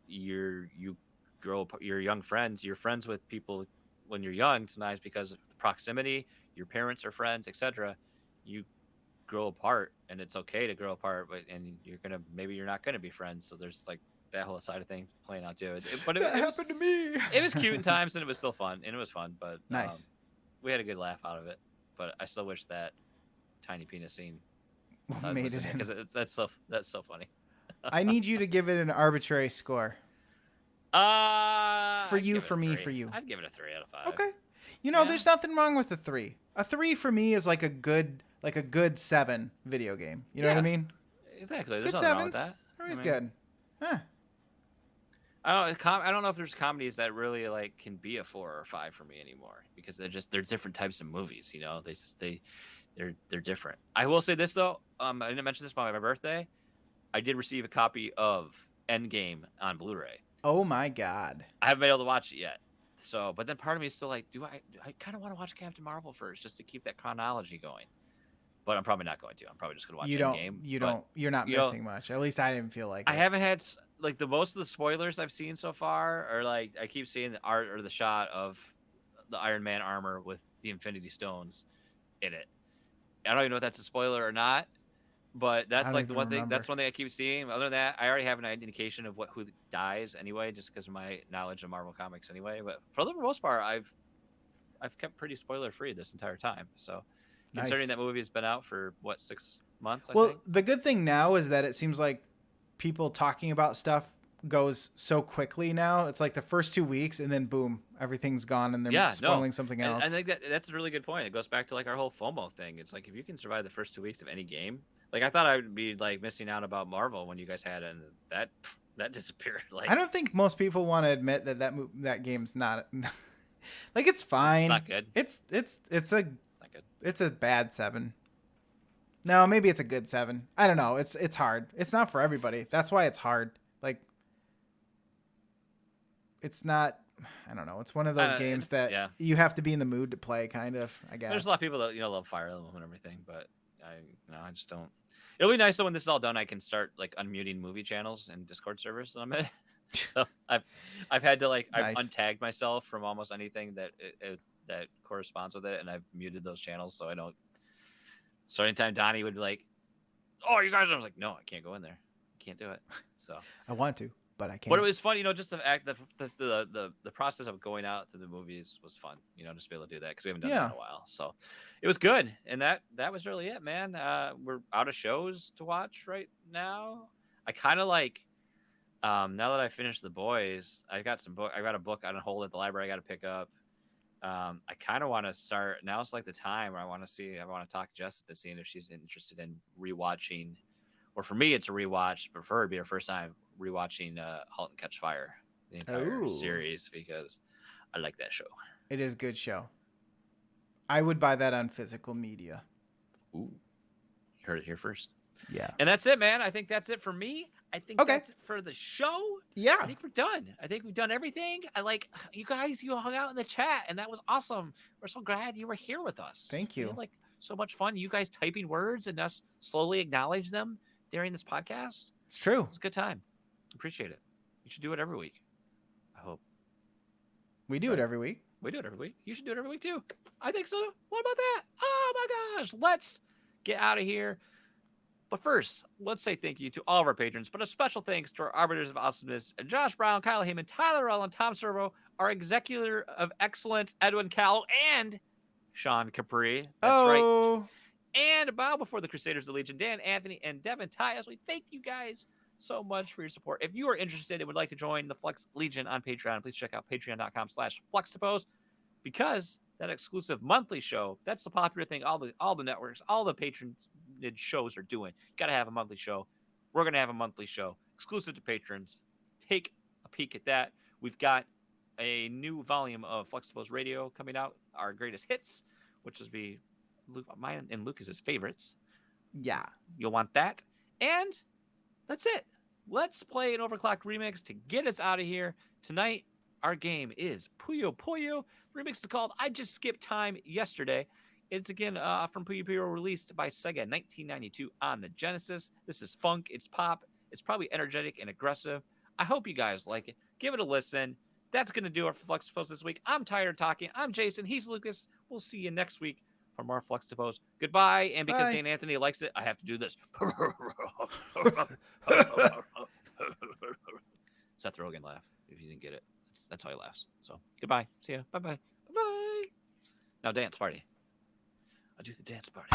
you grow up, your young friends, you're friends with people when you're young sometimes because of the proximity, your parents are friends, etc. You grow apart, and it's okay to grow apart, but maybe you're not gonna be friends, so there's like that whole side of things playing out too. But it was, happened to me. it was cute in times, and it was still fun, but Nice. we had a good laugh out of it. But I still wish that tiny penis scene Made it in. because that's so funny. I need you to give it an arbitrary score. For I'd you, give it for a me, 3. for you. I'd give it a 3 out of 5. Okay. Yeah. There's nothing wrong with a 3. A 3 for me is like a good 7 video game. You know what I Yeah. mean? Exactly. There's Good nothing wrong with sevens. that. Always I mean, good. Huh. I don't know if there's comedies that really like can be a 4 or 5 for me anymore because they're different types of movies. They're different. I will say this though. I didn't mention this by my birthday. I did receive a copy of Endgame on Blu-ray. Oh my God. I haven't been able to watch it yet. So, but then part of me is still like, I kind of want to watch Captain Marvel first just to keep that chronology going. But I'm probably not going to. I'm probably just going to watch Endgame. You're not missing much. At least I didn't feel like I it. haven't had like the most of the spoilers I've seen so far are like I keep seeing the art or the shot of the Iron Man armor with the Infinity Stones in it. I don't even know if that's a spoiler or not, but that's don't like the even one thing. remember. That's one thing I keep seeing. Other than that, I already have an indication of who dies anyway, just because of my knowledge of Marvel comics anyway. But for the most part, I've kept pretty spoiler free this entire time. So considering Nice. that movie has been out for what 6 months, I Well, think. the good thing now is that it seems like people talking about stuff goes so quickly now. It's like the first 2 weeks and then boom, everything's gone and they're spoiling something else. I think that's a really good point. It goes back to like our whole FOMO thing. It's like if you can survive the first 2 weeks of any game, like I thought I would be like missing out about Marvel when you guys had it, and that disappeared. Like I don't think most people want to admit that game's not like it's fine. it's not good. It's Not good. it's a bad 7. No, maybe it's a good 7. I don't know. It's hard. It's not for everybody. That's why it's hard. Like it's not. I don't know. It's one of those games that you have to be in the mood to play, kind of. I guess. There's a lot of people that love Fire Emblem and everything, but I just don't. It'll be nice though when this is all done. I can start like unmuting movie channels and Discord servers that I'm in. So I've had to like I've untagged myself from almost anything that corresponds with it, and I've muted those channels so I don't. So anytime Donnie would be like, "Oh, you guys," I was like, "No, I can't go in there. I can't do it." So I want to, but I can't. But it was fun, just the act the process of going out to the movies was fun, just to be able to do that because we haven't done that in a while. So it was good, and that was really it, man. We're out of shows to watch right now. I kind of like now that I finished The Boys, I got a book on hold at the library I got to pick up. I kind of want to start now. It's like the time where I want to talk to Jessica, seeing if she's interested in rewatching, or for me it's a rewatch, but for her it'd be her first time rewatching *Halt and Catch Fire*, the entire series, because I like that show. It is a good show. I would buy that on physical media. Ooh, you heard it here first. Yeah. And that's it, man. I think that's it for me. I think that's it for the show. Yeah. I think we're done. I think we've done everything. I like you guys. You hung out in the chat, and that was awesome. We're so glad you were here with us. Thank you. We had, like so much fun. You guys typing words and us slowly acknowledge them during this podcast. It's true. It was a good time. Appreciate it. You should do it every week. I hope. We do it every week. We do it every week. You should do it every week too. I think so. What about that? Oh my gosh. Let's get out of here. But first, let's say thank you to all of our patrons, but a special thanks to our Arbiters of Awesomeness, Josh Brown, Kyle Heyman, Tyler Ellen, Tom Servo, our Executor of Excellence, Edwin Cowell, and Sean Capri. That's right. And bow before the Crusaders of the Legion, Dan, Anthony, and Devin Tyus. We thank you guys so much for your support. If you are interested and would like to join the Flux Legion on Patreon, please check out patreon.com/Fluxtaposed, because that exclusive monthly show, that's the popular thing all the networks, all the patronage shows are doing. You got to have a monthly show. We're going to have a monthly show exclusive to patrons take a peek at that. We've got a new volume of Fluxtaposed Radio coming out, our greatest hits, which will be mine and Lucas's favorites. Yeah. You'll want that. And that's it. Let's play an Overclocked remix to get us out of here. Tonight, our game is Puyo Puyo. The remix is called I Just Skipped Time Yesterday. It's again from Puyo Puyo, released by Sega in 1992 on the Genesis. This is funk, it's pop, it's probably energetic and aggressive. I hope you guys like it. Give it a listen. That's going to do it for Fluxtaposed this week. I'm tired of talking. I'm Jason. He's Lucas. We'll see you next week for more Fluxtaposed. Goodbye. And because Bye. Dan Anthony likes it, I have to do this. Seth Rogen laugh, if you didn't get it. That's how he laughs. So, goodbye. See ya. Bye-bye. Bye-bye. Now, dance party. I'll do the dance party.